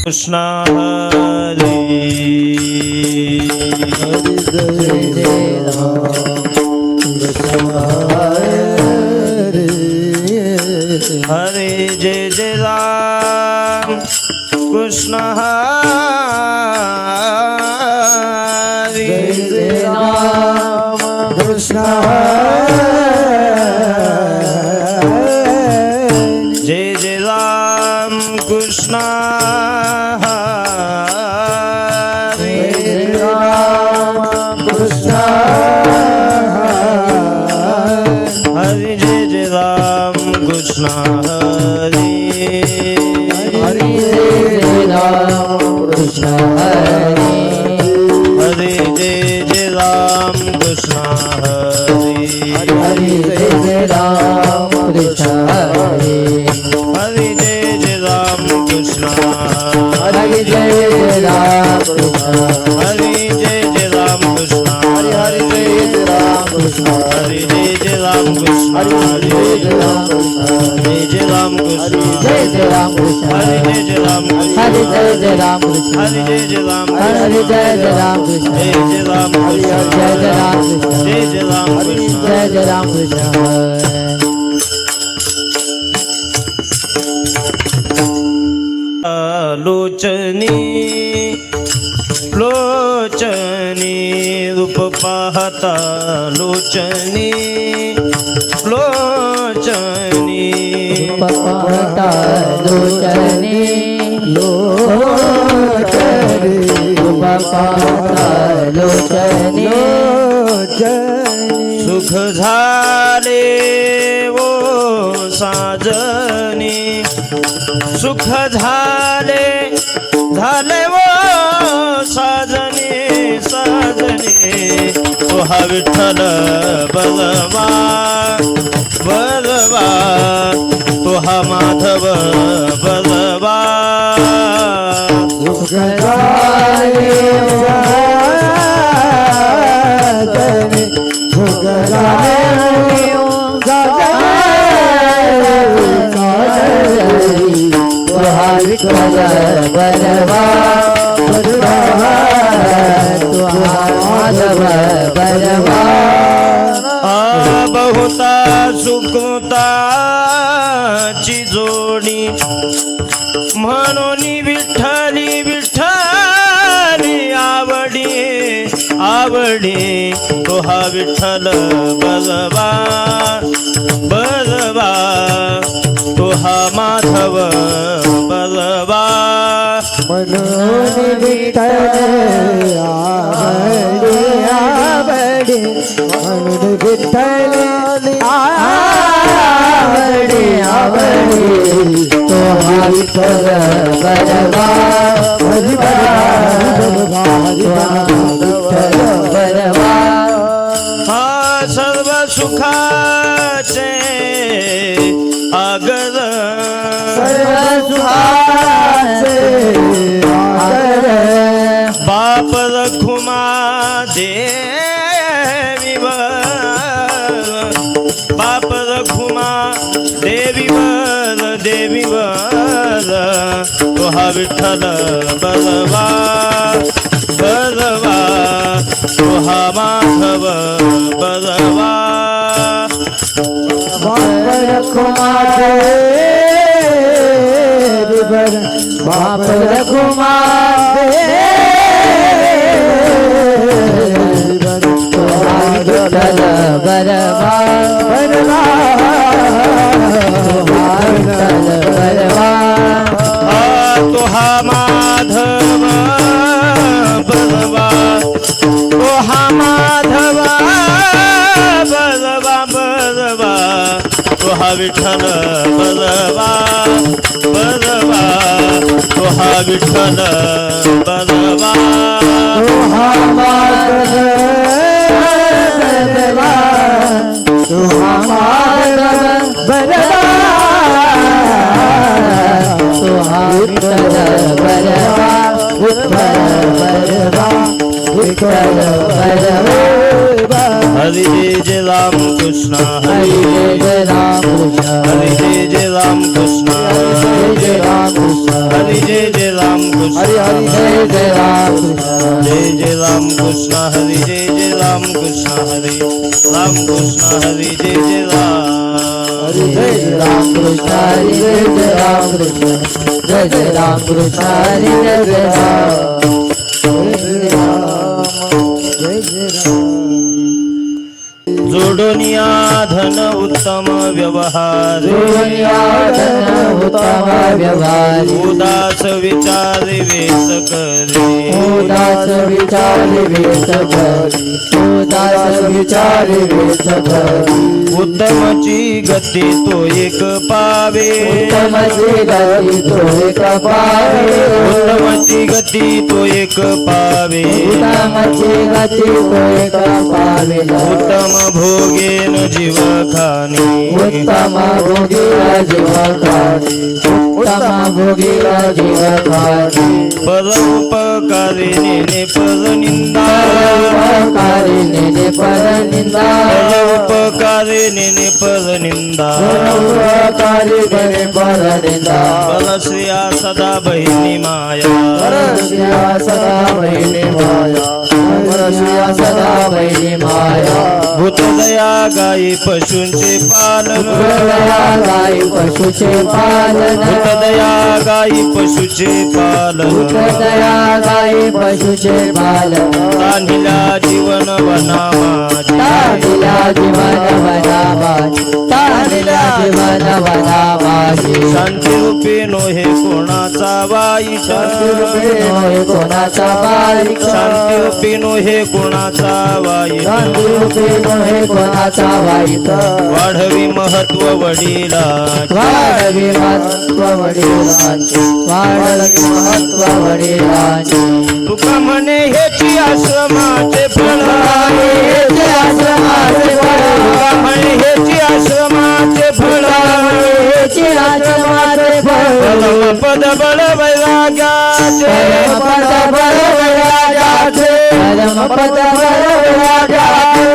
कृष्ण हरे हरे जय जय राम कृष्ण हरे जय राम कृष्ण जय जय राम कृष्ण हरे राम कृष्ण हरे जय जय राम कृष्ण हरे हरि जय राम कृष्ण हरि हरे जय जय राम कृष्ण हरे हरि जय राम कृष्ण हरि हरे जय जय राम कृष्ण हरि जय राम कृष्ण हरे जय जय राम कृष्ण हरि जय राम कृष्ण हरे जय जय राम कृष्ण हरि जय राम कृष्ण जय जय राम कृष्ण जय जय राम कृष्ण हरे जय जय राम कृष्ण हरि जय राम कृष्ण हरे जय जय राम हरि जय राम कृष्ण जय जय राम कृष्ण जय जय राम कृष्ण जय जय राम कृष्ण जय जय राम कृष्ण लोचनी लोचनी रूप पाहता लोचनी लोचनी पाहता लोचनी लोचनी पाहता लोचनी सुख झाले वो साजनी सुख झाले झाले वो साजनी साजनी तो हा विठ्ठल बलवा बलवा तो हा माधव बलवा सुख झाले साजनी सुख झाले विठ्ठल बलवा माधव बलवा बहुता सुकृताची जोडी म्हणून विठ्ठली विठ्ठली आवडी आवडी तो हा विठ्ठल बलवा बलवा तो हा माधव बलवा म्हणून विठ्ठल आवडी आवडी म्हणून विठ्ठल आवडी आवडी तो हा विठ्ठल बलवा विठ्ठल बलवा हा सर्व सुखाचे आगर सर्व सुखाचे आगर बाप रखुमा देवी बाप रखुमा देवी वर तो हा विठ्ठल बलवा बलवा तो हा माधव बलवा बाप रखुमा देवी वर बाप रखुमा देवी वर तो हा विठ्ठल बलवा बलवा विठ्ठल बलवा तो हा माधव बलवा तो हा माधव बलवा बलवा तो हा विठ्ठल बलवा बलवा तो हा विठ्ठल बलवा तो हा माधव बलवा तो हा माधव बलवा तो हा विठ्ठल बलवा विठ्ठल बलवा हरि जय जय राम कृष्ण हरि जय राम कृष्ण हरि जय जय राम कृष्ण जय राम कृष्ण हरि जय जय राम कृष्ण कृष्ण हरी जय जय राम कृष्ण हरी राम कृष्ण हरी जय जय राम जय राम कृष्ण हरी जय जय राम कृष्ण जय जय राम कृष्ण हरी जय जय राम जय जय राम जोडोनिया धन उत्तम व्यवहार उत्तम व्यवहार उदास विचार वेस करे उदास विचार वेश करी उदास विचार वेश करी उत्तमची गती तो एक पावे उत्तमची गती तो एक पावे उत्तमची गती तो एक पावे उत्तमची गती तो एक पावे उत्तम भोगेन जीव खाणे उत्तम भोगीला जीव खाती उत्तम भोगीला जीव खाती परोपकारिणे परनिंदा उपकारिणे परनिंदा परोपकारिणे परनिंदा उपकारिणे परनिंदा परश्रिया सदा बहिणी माया परश्रिया सदा बहिणी माया परश्रिया सदा बहिणी माया भूतदया गायी पशूंचे पालन भूतदया गाई पशुचे पालन भूतदया गायी पशूचे पालन भूतदया गाई पशुचे पालन तान्हिला जीवन वनामाची तानिला जीवन वनामाची तानिला जीवन वनामाची शांती रूपी नोहे कोणाचा वाईट होय कोणाचा बारीक शांती रूपी नोहे कोणाचा वाईट शांती नोहे कोणाचा वाईट वाढवी महत्व वडिलाचे वाढवी महत्व वडिलांचे वाढवी महत्व वडिलांचे तुका म्हणे हेची आश्रमाचे फळ हेचे आश्रमाचे फळ तुका म्हणे हेची आश्रमाचे फळ हेचे आश्रमाचे फळ पद बळ वैराग्याचे परमपद बळ वैराग्याचे परमपद बळ वैराग्याचे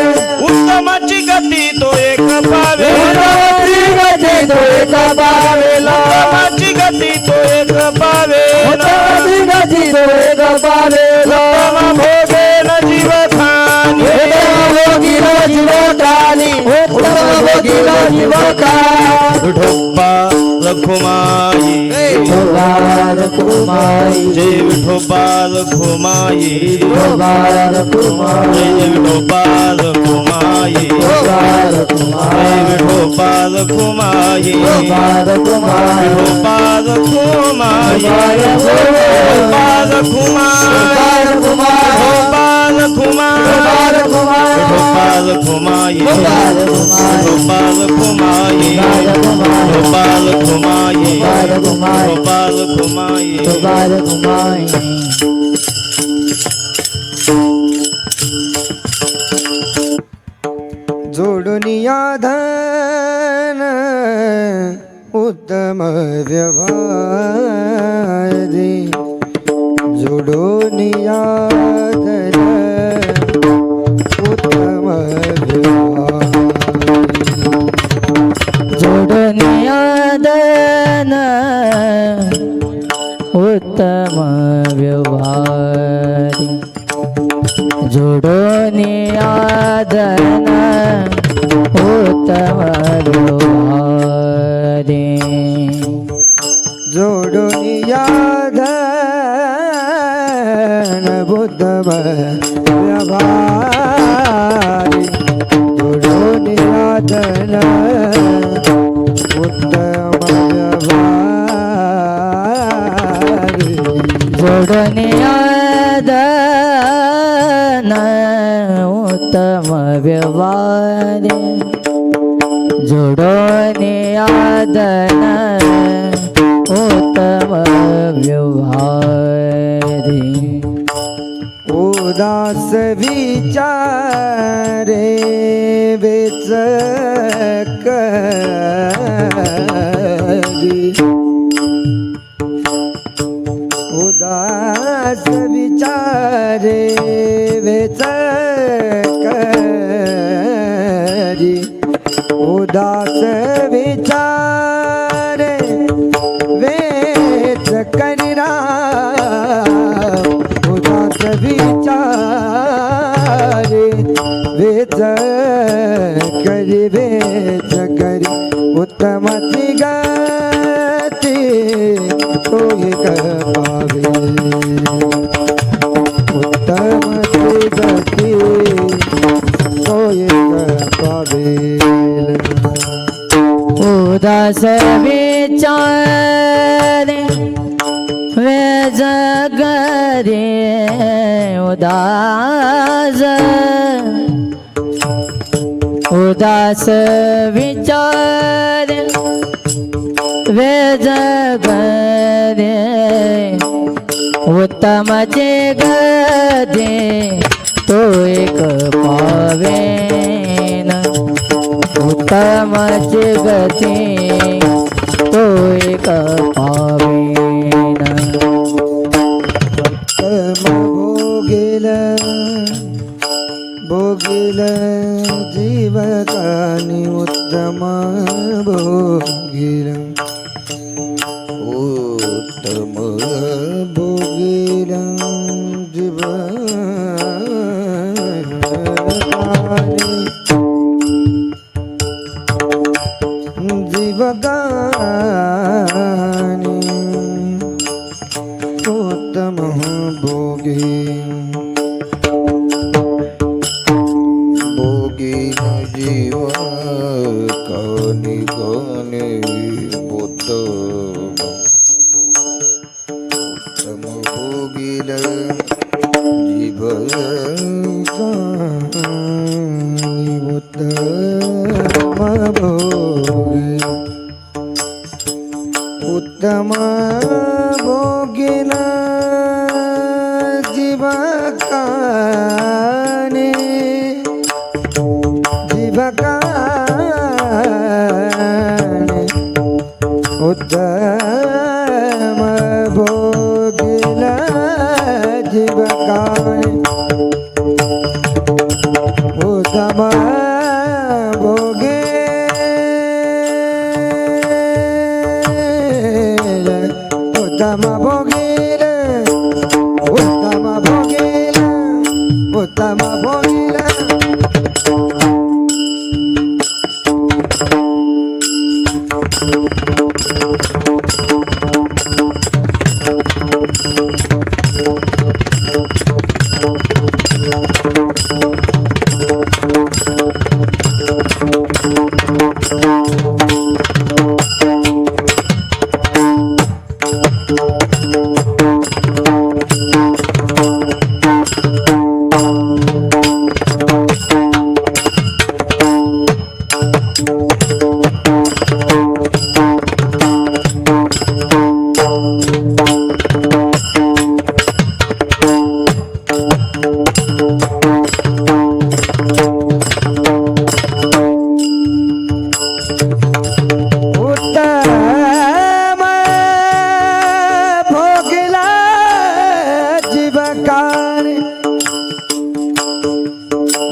उत्तमाची गती तो एक पावे उत्तमाची गती तो एक पावे उत्तमाची गती तो एक पावे उत्तमाची गती तो एक पावे उत्तम भोगेन जीव खाणी उत्तम भोगीला जीव खाणी उत्तम भोगीला जीव खाणी विठोबा रखुमाई विठोबार कुमाई जय विठोबा रखुमाई विठोबार कुमाई जय विठोबा रखुमाई विठोबार कुमाई जय विठोबा रखुमाई विठोबार कुमाई विठोबा रखुमाई विठोबा रखुमाई विठोबा रखुमाई विठोबा रखुमाई विठोबा रखुमाई विठोबा रखुमाई विठोबा रखुमाई विठोबार कुमाई जोडुनिया धन उत्तम व्यवहारी जोडुनिया धन उत्तम व्यवहारी जोडनिया दन उत्तम व्यवहारी जोडनिया दन उत्तम व्यवहारी जोडुनिया धन उत्तम व्यवहारी जोडुनिया धन उत्तम व्यवहारी जोडनिया दन उत्तम व्यवहारी जोडनिया दन उत्तम व्यवहारी उदास विचारे वेच करी उदास विचारे वेच करी उदास विचारे वेच करी उदास विचार उत्तमाची गती तो एक पावे उत्तमाची गती तो एक पावे उदास विचारे वे जगरे उदास विचार वे जगरे उत्तम जगदे तो एक पावेन उत्तम जगते तो एक पावेन भोगिल भोगिल जीवकानि उत्तम भोगिल उत्तम भोगिल जीवकानि जीवकानि उत्तम भोगी भोगी जीव कानि कानि उत्तम भोगिल जीव कानि उत्तम भोगी उत्तम भोगिल जीवकानि जीवकानि उत्तम भोगिल जीवकानि उत्तम उत्तम भोगिल उत्तम भोगिल उत्तम भोगिल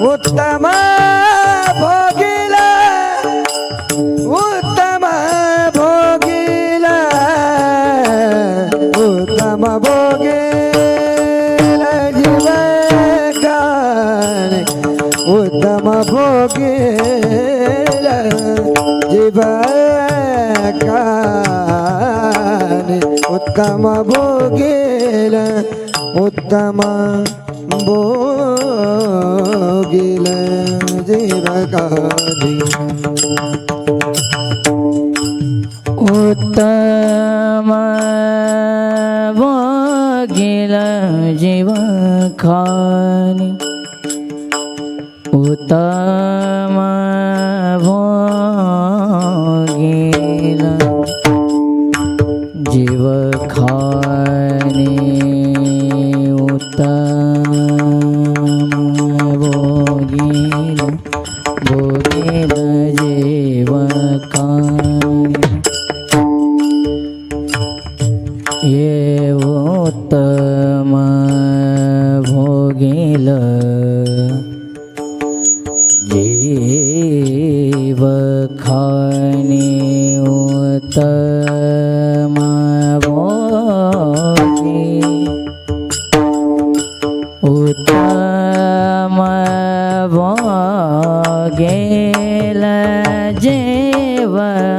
उत्तम भोगिल उत्तम भोगिल उत्तम भोगिल जीवकानि उत्तम भोगिल जीवकानि उत्तम भोगिल उत्तम भोगिल जीवकानि उत्तम भोगिल जीवकानि उत्तम भोगिल जीवकानि उत्तम भोगिल भोगिल जीवकानि ये उत्तम भोगिल जीवकानि उत्तम भोगी उत्तम भोगिल जीवकानि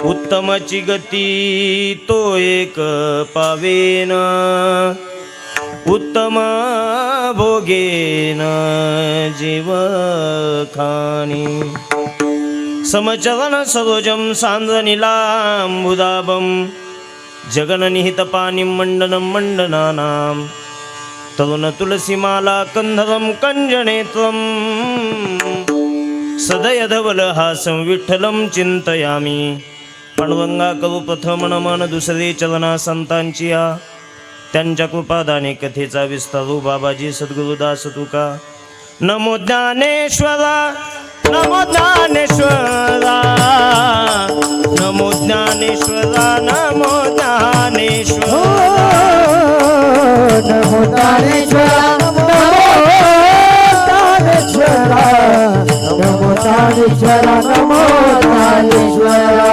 उत्तमची गती तो एक पावेन उत्तम भोगेन जीव खाणी समचलन सरोजम सांद्रनिलांबुदाबम जगननिहितपानिं मंडनं मंडनानां तरुण तुलसीमाला कंधरं कंजनेत्रं सदयधवलहासं विठ्ठलं चिंतयामि पांडुरंगा करू प्रथम नमन दुसरे चरणा संतांची या त्यांच्या कृपादाने कथेचा विस्तारू बाबाजी सद्गुरुदास तुका नमो ज्ञानेश्वरा नमो ज्ञानेश्वरा नमो ज्ञानेश्वरा नमो ज्ञानेश्वरा नमो ज्ञानेश्वरा नमो ज्ञानेश्वरा नमो ज्ञानेश्वरा नमो ज्ञानेश्वरा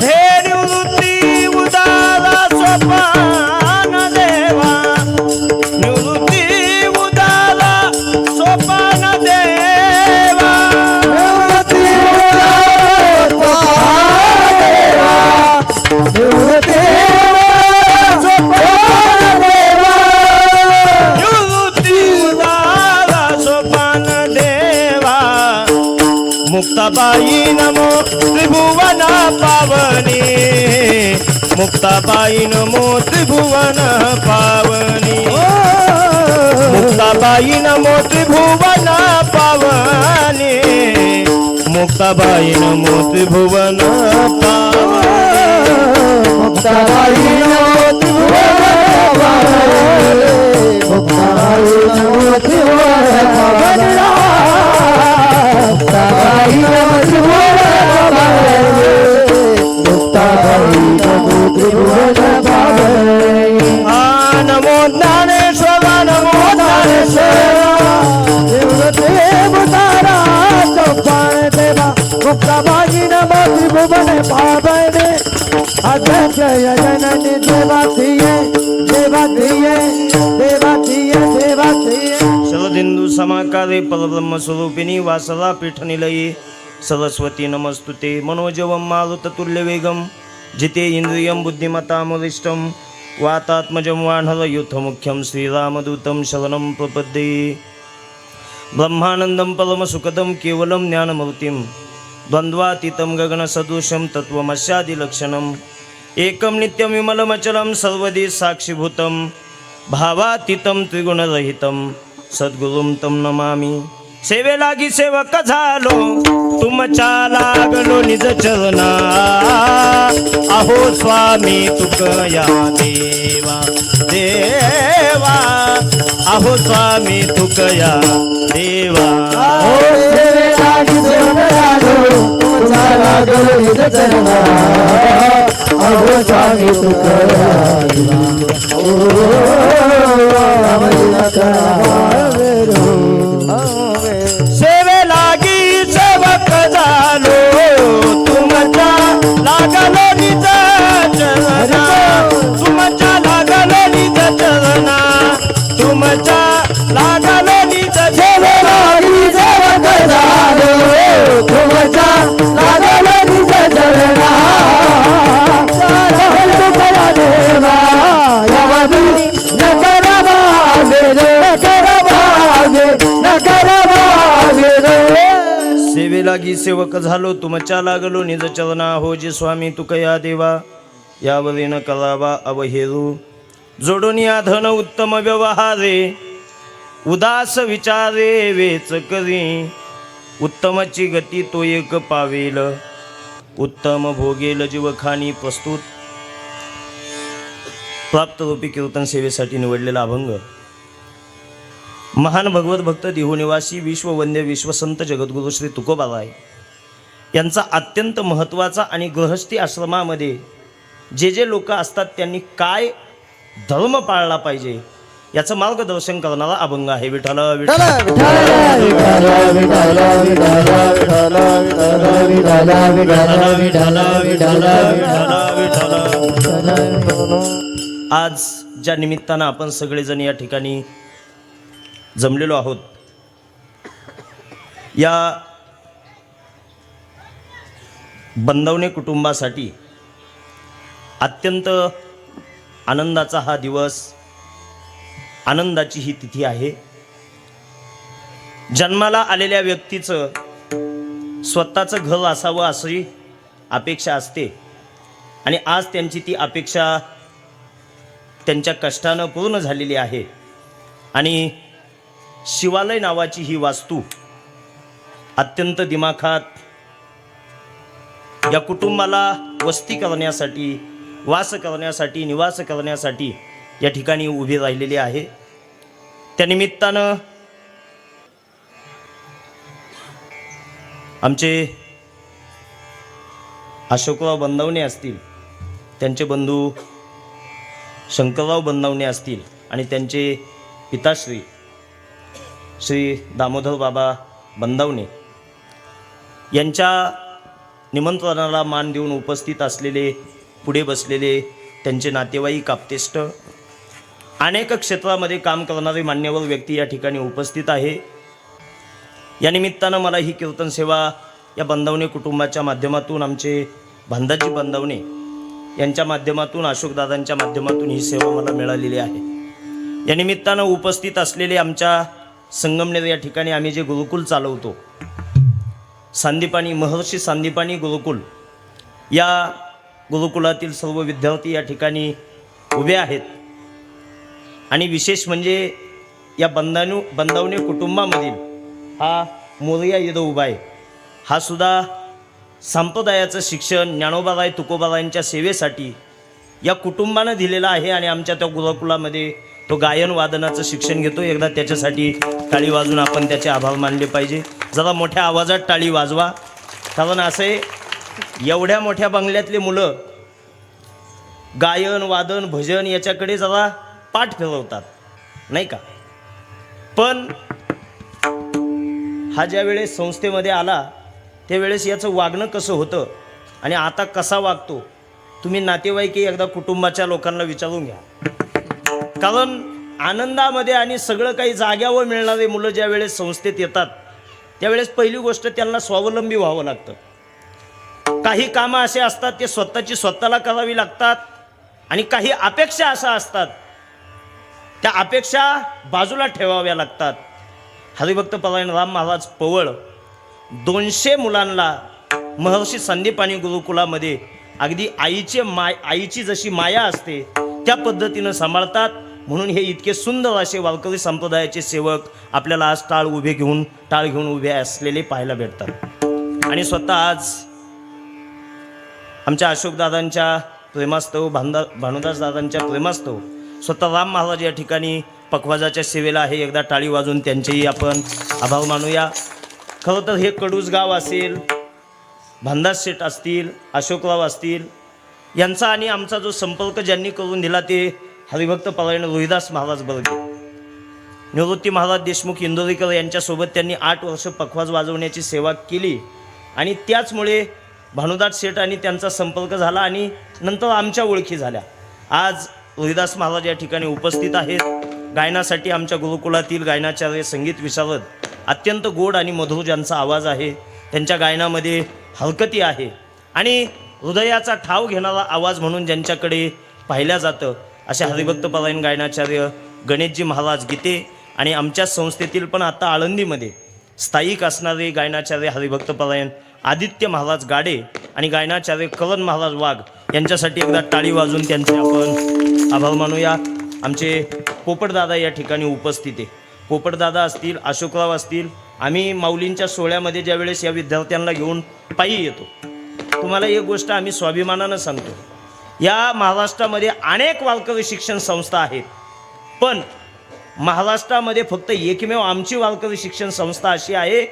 हे निवृत्ती उदारा सोपान देवा निवृत्ती उदारा सोपान देवा निवृत्ती उदारा सोपान देवा मुक्ताबाई नमो त्रिभुवन पावनी मुक्ताबाई नमो त्रिभुवन पावनी मुक्ताबाई नमो त्रिभुवन पावनी मुक्ताबाई नमो त्रिभुवन पावनी मुक्ताबाई नमो त्रिभुवन पावनी मुक्ताबाई नमो त्रिभुवन पावनी मुक्ताबाई नमो त्रिभुवन पावनी मुक्ताबाई नमो त्रिभुवन पावनी नमो ज्ञानेश्वरा नमो ज्ञानेश्वरा देवतारा सोपान देवा मुक्ताबाई नमो त्रिभुवन पावनी अध्यक्ष जननी देवातीये देवातीये देवातीये देवातीये शरदिंदू समाकारे परब्रह्म स्वरूपिणी वासला पीठ निलये सरस्वती नमस्तुते मनोजवं मारुततुल्य वेगं जिते इंद्रियं बुद्धिमतामुरिष्टं वातात्मजं वानरयूथमुख्यं श्रीरामदूतं शरणं प्रपद्ये ब्रह्मानन्दं परमसुखदं केवलं ज्ञानमूर्तिं द्वन्द्वातीतं गगनसदृशं तत्त्वमस्यादिलक्षणम् एकं नित्यं विमलमचलं सर्वदी साक्षीभूतं भावातीतं त्रिगुणरहितं सद्गुरुं तं नमामि सेवेलागी सेवक झालो तुमच्या लागलो निज चरणा अहो स्वामी तुकया देवा देवा अहो स्वामी तुकया देवा अहो स्वामी सेवेलागी सेवक झालो तुमच्या लागलो निज चरणा तुमच्या लागलो निज चरणा तुमच्या लागलो निज सेवेलागी सेवक झालो तुमच्या लागलो निज चरणा देवा यावदी नकर मागे सेवेलागी सेवक झालो तुमच्या लागलो निज चरणा हो जे स्वामी तुकया देवा यावरीन करावा अवहेरू जोडून या धन उत्तम व्यवहारे उदास विचारे वेच करी उत्तमची गती तो एक पावेल उत्तम भोगेल जीवखानी प्रस्तुत प्राप्तरूपी कीर्तन सेवेसाठी निवडलेला अभंग महान भगवत भक्त देहूनिवासी विश्ववंद्य विश्वसंत जगद्गुरु श्री तुकोबाराय यांचा अत्यंत महत्त्वाचा आणि गृहस्थी आश्रमामध्ये जे लोक असतात त्यांनी काय धर्म पाळला पाहिजे याचं मार्गदर्शन करणारा अभंग आहे. विठ्ठल विठ्ठल आज ज्या निमित्तानं आपण सगळेजण या ठिकाणी जमलेलो आहोत, या बंदवणे कुटुंबासाठी अत्यंत आनंदाचा हा दिवस, आनंदाची ही तिथी आहे. जन्माला आलेल्या व्यक्तीचं स्वतःचं घर असावं अशी अपेक्षा असते आणि आज त्यांची ती अपेक्षा त्यांच्या कष्टानं पूर्ण झालेली आहे. आणि शिवालय नावाची ही वास्तू अत्यंत दिमाखात या कुटुंबाला वस्ती करण्यासाठी, वास करण्यासाठी, निवास करण्यासाठी या ठिकाणी उभी राहिलेली आहे. त्यानिमित्तानं आमचे अशोकराव बंदवणे असतील, त्यांचे बंधू शंकरराव बंदवणे असतील आणि त्यांचे पिताश्री श्री दामोदर बाबा बंदवणे यांच्या निमंत्रणाला मान देऊन उपस्थित असलेले, पुढे बसलेले त्यांचे नातेवाईक, आप्तेष्ट, अनेक क्षेत्रामध्ये काम करणारे मान्यवर व्यक्ती या ठिकाणी उपस्थित आहे. या निमित्तानं मला ही कीर्तन सेवा या बंदवणे कुटुंबाच्या माध्यमातून, आमचे भांदाजी बंदवणे यांच्या माध्यमातून, अशोकदादांच्या माध्यमातून ही सेवा मला मिळालेली आहे. या निमित्तानं उपस्थित असलेले आमच्या संगमनेर या ठिकाणी आम्ही जे गुरुकुल चालवतो, सांदीपानी, महर्षी सांदीपानी गुरुकुल, या गुरुकुलातील सर्व विद्यार्थी या ठिकाणी उभे आहेत. आणि विशेष म्हणजे या बंदवणे कुटुंबामधील हा मोरया इथं उभा आहे. हा सुद्धा संप्रदायाचं शिक्षण ज्ञानोबाराय तुकोबारायांच्या सेवेसाठी या कुटुंबानं दिलेलं आहे आणि आमच्या त्या गुरुकुलामध्ये तो गायन वादनाचं शिक्षण घेतो. एकदा त्याच्यासाठी टाळी वाजून आपण त्याचे आभार मानले पाहिजे. जरा मोठ्या आवाजात टाळी वाजवा, कारण असे एवढ्या मोठ्या बंगल्यातले मुलं गायन वादन भजन याच्याकडे जरा पाठ फिरवतात, नाही का. पण हा ज्या वेळेस संस्थेमध्ये आला त्यावेळेस याचं वागणं कसं होतं आणि आता कसा वागतो, तुम्ही नातेवाईक एकदा कुटुंबाच्या लोकांना विचारून घ्या. कारण आनंदामध्ये आणि सगळं काही जाग्यावर मिळणारे मुलं ज्या वेळेस संस्थेत येतात त्यावेळेस पहिली गोष्ट त्यांना स्वावलंबी व्हावं लागतं. काही कामं असे असतात ते स्वतःला करावी लागतात आणि काही अपेक्षा अशा असतात त्या अपेक्षा बाजूला ठेवाव्या लागतात. हरिभक्त परायण राम महाराज पवळ 200 मुलांना महर्षी संदीपानी गुरुकुलामध्ये अगदी आईची जशी माया असते त्या पद्धतीनं सांभाळतात. म्हणून हे इतके सुंदर असे वारकरी संप्रदायाचे सेवक आपल्याला आज टाळ घेऊन उभे असलेले पाहायला भेटतात. आणि स्वतः आज आमच्या अशोकदादांच्या प्रेमास्तव, भानुदास दादांच्या प्रेमास्तव स्वतः राम महाराज या ठिकाणी पखवाजाच्या सेवेला आहे. एकदा टाळी वाजून त्यांचेही आपण आभार मानूया. खरं तर हे कडूस गाव असेल, भानदास शेठ असतील, अशोकराव असतील, यांचा आणि आमचा जो संपर्क ज्यांनी करून दिला ते हरिभक्त परायण रोहिदास महाराज बर्गे, निवृत्ती महाराज देशमुख इंदोरीकर यांच्यासोबत त्यांनी 8 वर्ष पखवाज वाजवण्याची सेवा केली. आणि त्याचमुळे भानुदास शेठ आणि त्यांचा संपर्क झाला आणि नंतर आमच्या ओळखी झाल्या. आज रोहिदास महाराज या ठिकाणी उपस्थित आहेत. गायनासाठी आमच्या गुरुकुलातील गायनाचार्य, संगीत विशारद, अत्यंत गोड आणि मधुर ज्यांचा आवाज आहे, त्यांच्या गायनामध्ये हलकती आहे आणि हृदयाचा ठाव घेणारा आवाज म्हणून ज्यांच्याकडे पाहिल्या जातं असे हरिभक्त परायण गायनाचार्य गणेशजी महाराज गीते आणि आमच्या संस्थेतील पण आता आळंदीमध्ये स्थायिक असणारे गायनाचार्य हरिभक्त परायण आदित्य महाराज गाडे आणि गायनाचार्य करण महाराज वाघ यांच्यासाठी एकदा टाळी वाजून त्यांचे आपण आभार मानूया. आमचे पोपटदादा या ठिकाणी उपस्थित आहे. पोपटदादा असतील, अशोकराव असतील, आम्ही माऊलींच्या सोहळ्यामध्ये ज्यावेळेस या विद्यार्थ्यांना घेऊन पायी येतो, तुम्हाला एक गोष्ट आम्ही स्वाभिमानानं सांगतो, या महाराष्ट्रामध्ये अनेक वारकरी शिक्षण संस्था आहेत, पण महाराष्ट्रामध्ये फक्त एकमेव आमची वारकरी शिक्षण संस्था अशी आहे,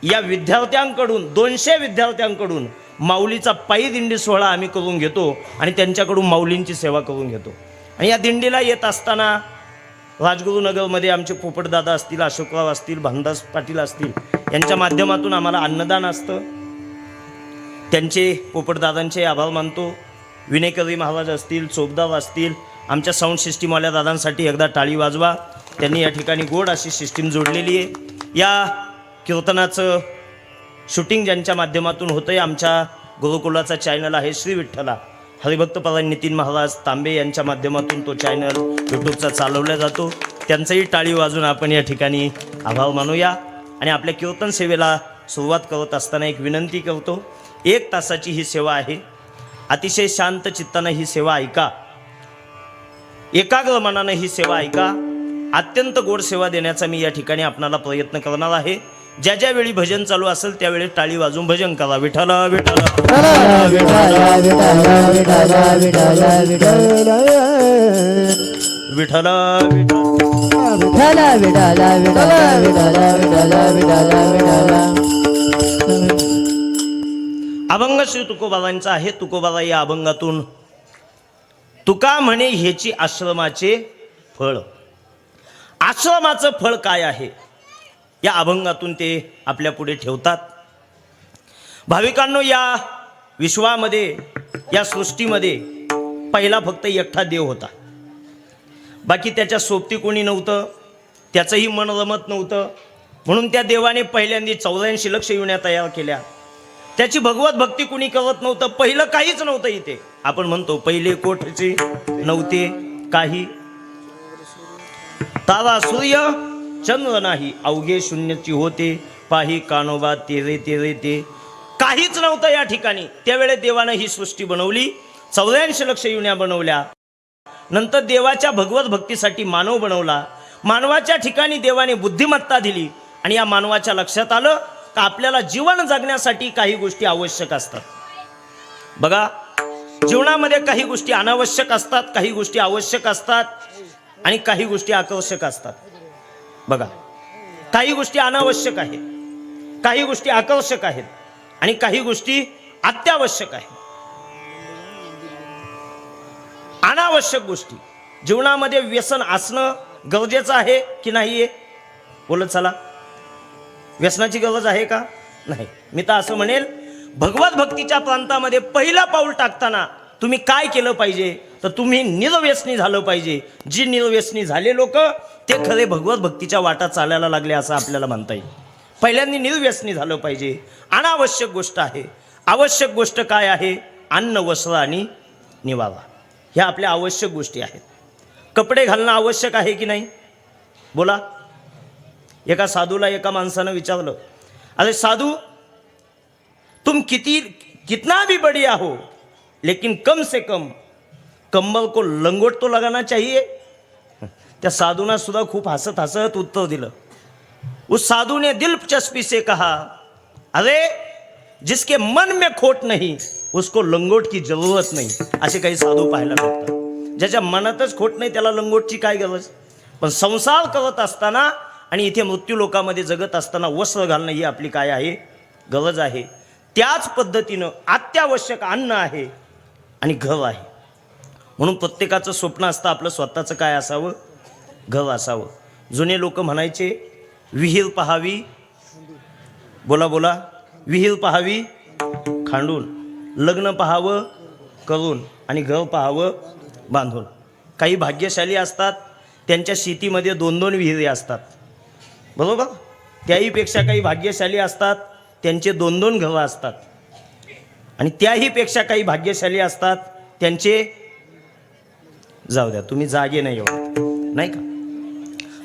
या विद्यार्थ्यांकडून 200 विद्यार्थ्यांकडून माऊलीचा पायी दिंडी सोहळा आम्ही करून घेतो आणि त्यांच्याकडून माऊलींची सेवा करून घेतो. आणि या दिंडीला येत असताना राजगुरुनगरमध्ये आमचे पोपटदादा असतील, अशोकराव असतील, भानदास पाटील असतील, यांच्या माध्यमातून आम्हाला अन्नदान असतं. त्यांचे, पोपटदादांचे आभार मानतो. विनयकरी महाराज असतील, चोपदार असतील, आमच्या साऊंड सिस्टीमवाल्या दादांसाठी एकदा टाळी वाजवा. त्यांनी या ठिकाणी गोड अशी सिस्टीम जोडलेली आहे. या कीर्तनाचं शूटिंग ज्यांच्या माध्यमातून होतं आहे आमच्या गुरुकुलाचा चॅनल आहे श्री विठ्ठला हरिभक्तपरायण नितीन महाराज तांबे यांच्या माध्यमातून तो चॅनल यूट्यूबचा चालवला जातो. त्यांचंही टाळी वाजून आपण या ठिकाणी आभार मानूया. आणि आपल्या कीर्तन सेवेला सुरुवात करत असताना एक विनंती करतो. 1 तासाची ही सेवा आहे. अतिशय शांत चित्तानं ही सेवा ऐका, एकाग्र मनानं ही सेवा ऐका. अत्यंत गोड सेवा देण्याचा मी या ठिकाणी आपणाला प्रयत्न करणार आहे. ज्या ज्या वेळी भजन चालू असेल त्यावेळी टाळी वाजून भजन करा. विठ्ठल विठ्ठल विठ्ठल विठ्ठल विठ्ठल विठ्ठल विठ्ठल विठ्ठल विठ्ठल विठ्ठल विठ्ठल अभंग श्री तुकोबाबांचा आहे. तुकोबाबा या अभंगातून तुका म्हणे ह्याची आश्रमाचे फळ, आश्रमाचं फळ काय आहे या अभंगातून ते आपल्या पुढे ठेवतात. भाविकांनो, या विश्वामध्ये, या सृष्टीमध्ये पहिला फक्त एकटा देव होता. बाकी त्याच्या सोबती कोणी नव्हतं, त्याचंही मन रमत नव्हतं. म्हणून त्या देवाने पहिल्यांदा 84 लक्ष योन्या तयार केल्या. त्याची भगवत भक्ती कुणी करत नव्हतं. पहिलं काहीच नव्हतं इथे. आपण म्हणतो पहिले कोठचे नव्हते काही, तारा सूर्य चंद्र नाही, अवघे शून्यची होते पाही कानोबा तेरे तेरे ते. काहीच नव्हतं या ठिकाणी. त्यावेळेस देवानं ही सृष्टी बनवली, 84 लक्ष योन्या बनवल्या. नंतर देवाच्या भगवत भक्तीसाठी मानव बनवला. मानवाच्या ठिकाणी देवाने बुद्धिमत्ता दिली आणि या मानवाच्या लक्षात आलं का आपल्याला जीवन जगण्यासाठी काही गोष्टी आवश्यक असतात. बघा, जीवनामध्ये काही गोष्टी अनावश्यक असतात, काही गोष्टी आवश्यक असतात आणि काही गोष्टी आकर्षक असतात. बघा, काही गोष्टी अनावश्यक आहेत, काही गोष्टी आकर्षक आहेत आणि काही गोष्टी अत्यावश्यक आहेत. अनावश्यक गोष्टी जीवनामध्ये व्यसन असणं गरजेचं आहे की नाही आहे? बोलत चला, व्यसनाची गरज आहे का? नाही. मी तर असं म्हणेल, भगवत भक्तीच्या प्रांतामध्ये पहिलं पाऊल टाकताना तुम्ही काय केलं पाहिजे तर तुम्ही निर्व्यसनी झालं पाहिजे. जी निर्व्यसनी झाले लोक ते खरे भगवत भक्तीच्या वाटा चालायला लागले असं आपल्याला म्हणता येईल. पहिल्यांदा निर्व्यसनी झालं पाहिजे. अनावश्यक गोष्ट आहे. आवश्यक गोष्ट काय आहे? अन्न, वस्त्र आणि निवारा. ह्या आपल्या आवश्यक गोष्टी आहेत. कपडे घालणं आवश्यक आहे की नाही? बोला. एका साधूला एका माणसानं विचारलं, अरे साधू, तुम कितना भी बढ़िया हो लेकिन कम से कम कंबल को लंगोट तो लगाना चाहिए. त्या साधूना सुद्धा खूप हसत हसत उत्तर दिलं. उस साधु ने दिलचस्पी से कहा, अरे जिसके मन में खोट नहीं उसको लंगोट की जरूरत नाही. असे काही साधू पाहायला मिळतात. ज्याच्या मनातच खोट नाही त्याला लंगोटची काय गरज. पण संसार करत असताना आणि इथे मृत्यू लोकामध्ये जगत असताना वस्त्र घालणं ही आपली काय आहे? गरज आहे. त्याच पद्धतीनं अत्यावश्यक अन्न आहे आणि घर आहे. म्हणून प्रत्येकाचं स्वप्न असतं आपलं स्वतःचं काय असावं? घर असावं. जुने लोक म्हणायचे, विहीर पहावी, बोला बोला, विहीर पहावी खांडून, लग्न पहावं करून आणि घर पहावं बांधून. काही भाग्यशाली असतात, त्यांच्या शेतीमध्ये 2-2 विहिरी असतात, बरोबर. त्याहीपेक्षा काही भाग्यशाली असतात, त्यांचे 2-2 घरं असतात. आणि त्याहीपेक्षा काही भाग्यशाली असतात, त्यांचे, जाऊ द्या तुम्ही जागे नाही एवढं, नाही का.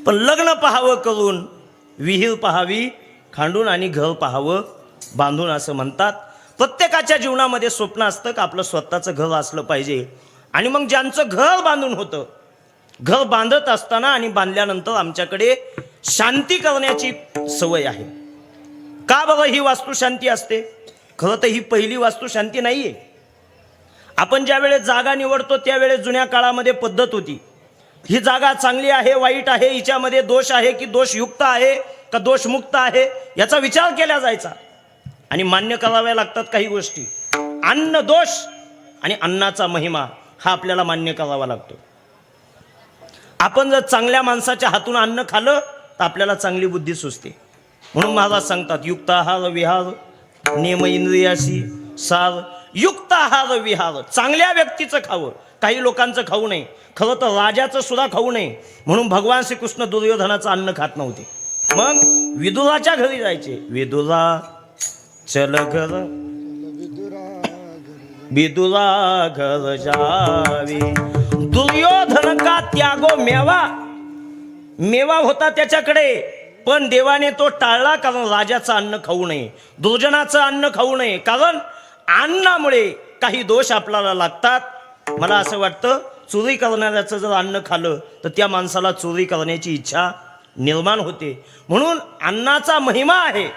पण लग्न पहावं करून, विहीर पहावी खांडून आणि घर पहावं बांधून असं म्हणतात. प्रत्येकाच्या जीवनामध्ये स्वप्न असतं का आपलं स्वतःचं घर असलं पाहिजे. आणि मग ज्यांचं घर बांधून होतं, घर बांधत असताना आणि बांधल्यानंतर आमच्याकडे शांती करण्याची सवय आहे. का बघा ही वास्तुशांती असते? खरं तर ही पहिली वास्तुशांती नाही आहे. आपण ज्यावेळेस जागा निवडतो त्यावेळेस जुन्या काळामध्ये पद्धत होती, ही जागा चांगली आहे वाईट आहे, हिच्यामध्ये दोष आहे की दोषयुक्त आहे का दोषमुक्त आहे, याचा विचार केला जायचा. आणि मान्य कराव्या लागतात काही गोष्टी. अन्न दोष आणि अन्नाचा महिमा हा आपल्याला मान्य करावा लागतो. आपण जर चांगल्या माणसाच्या हातून अन्न खाल्लं तर आपल्याला चांगली बुद्धी सुचते. म्हणून महाराज सांगतात, युक्त आहार विहार नेम इंद्रियाशी सार. युक्त आहार विहार, चांगल्या व्यक्तीचं खावं, काही लोकांचं खाऊ नये. खरं तर राजाचं सुद्धा खाऊ नये. म्हणून भगवान श्रीकृष्ण दुर्योधनाचं अन्न खात नव्हते. मग विदुराच्या घरी जायचे. विदुरा चल घर, बिदुला घर जावे. दुर्योधन का त्यागो मेवा, मेवा होता त्याच्याकडे, पण देवाने तो टाळला, कारण राजाचं अन्न खाऊ नये, दुर्जनाचं अन्न खाऊ नये, कारण अन्नामुळे काही दोष आपल्याला लागतात. मला असं वाटतं चोरी करणाऱ्याचं जर अन्न खाल्लं तर त्या माणसाला चोरी करण्याची इच्छा निर्माण होते. म्हणून अन्नाचा महिमा आहे.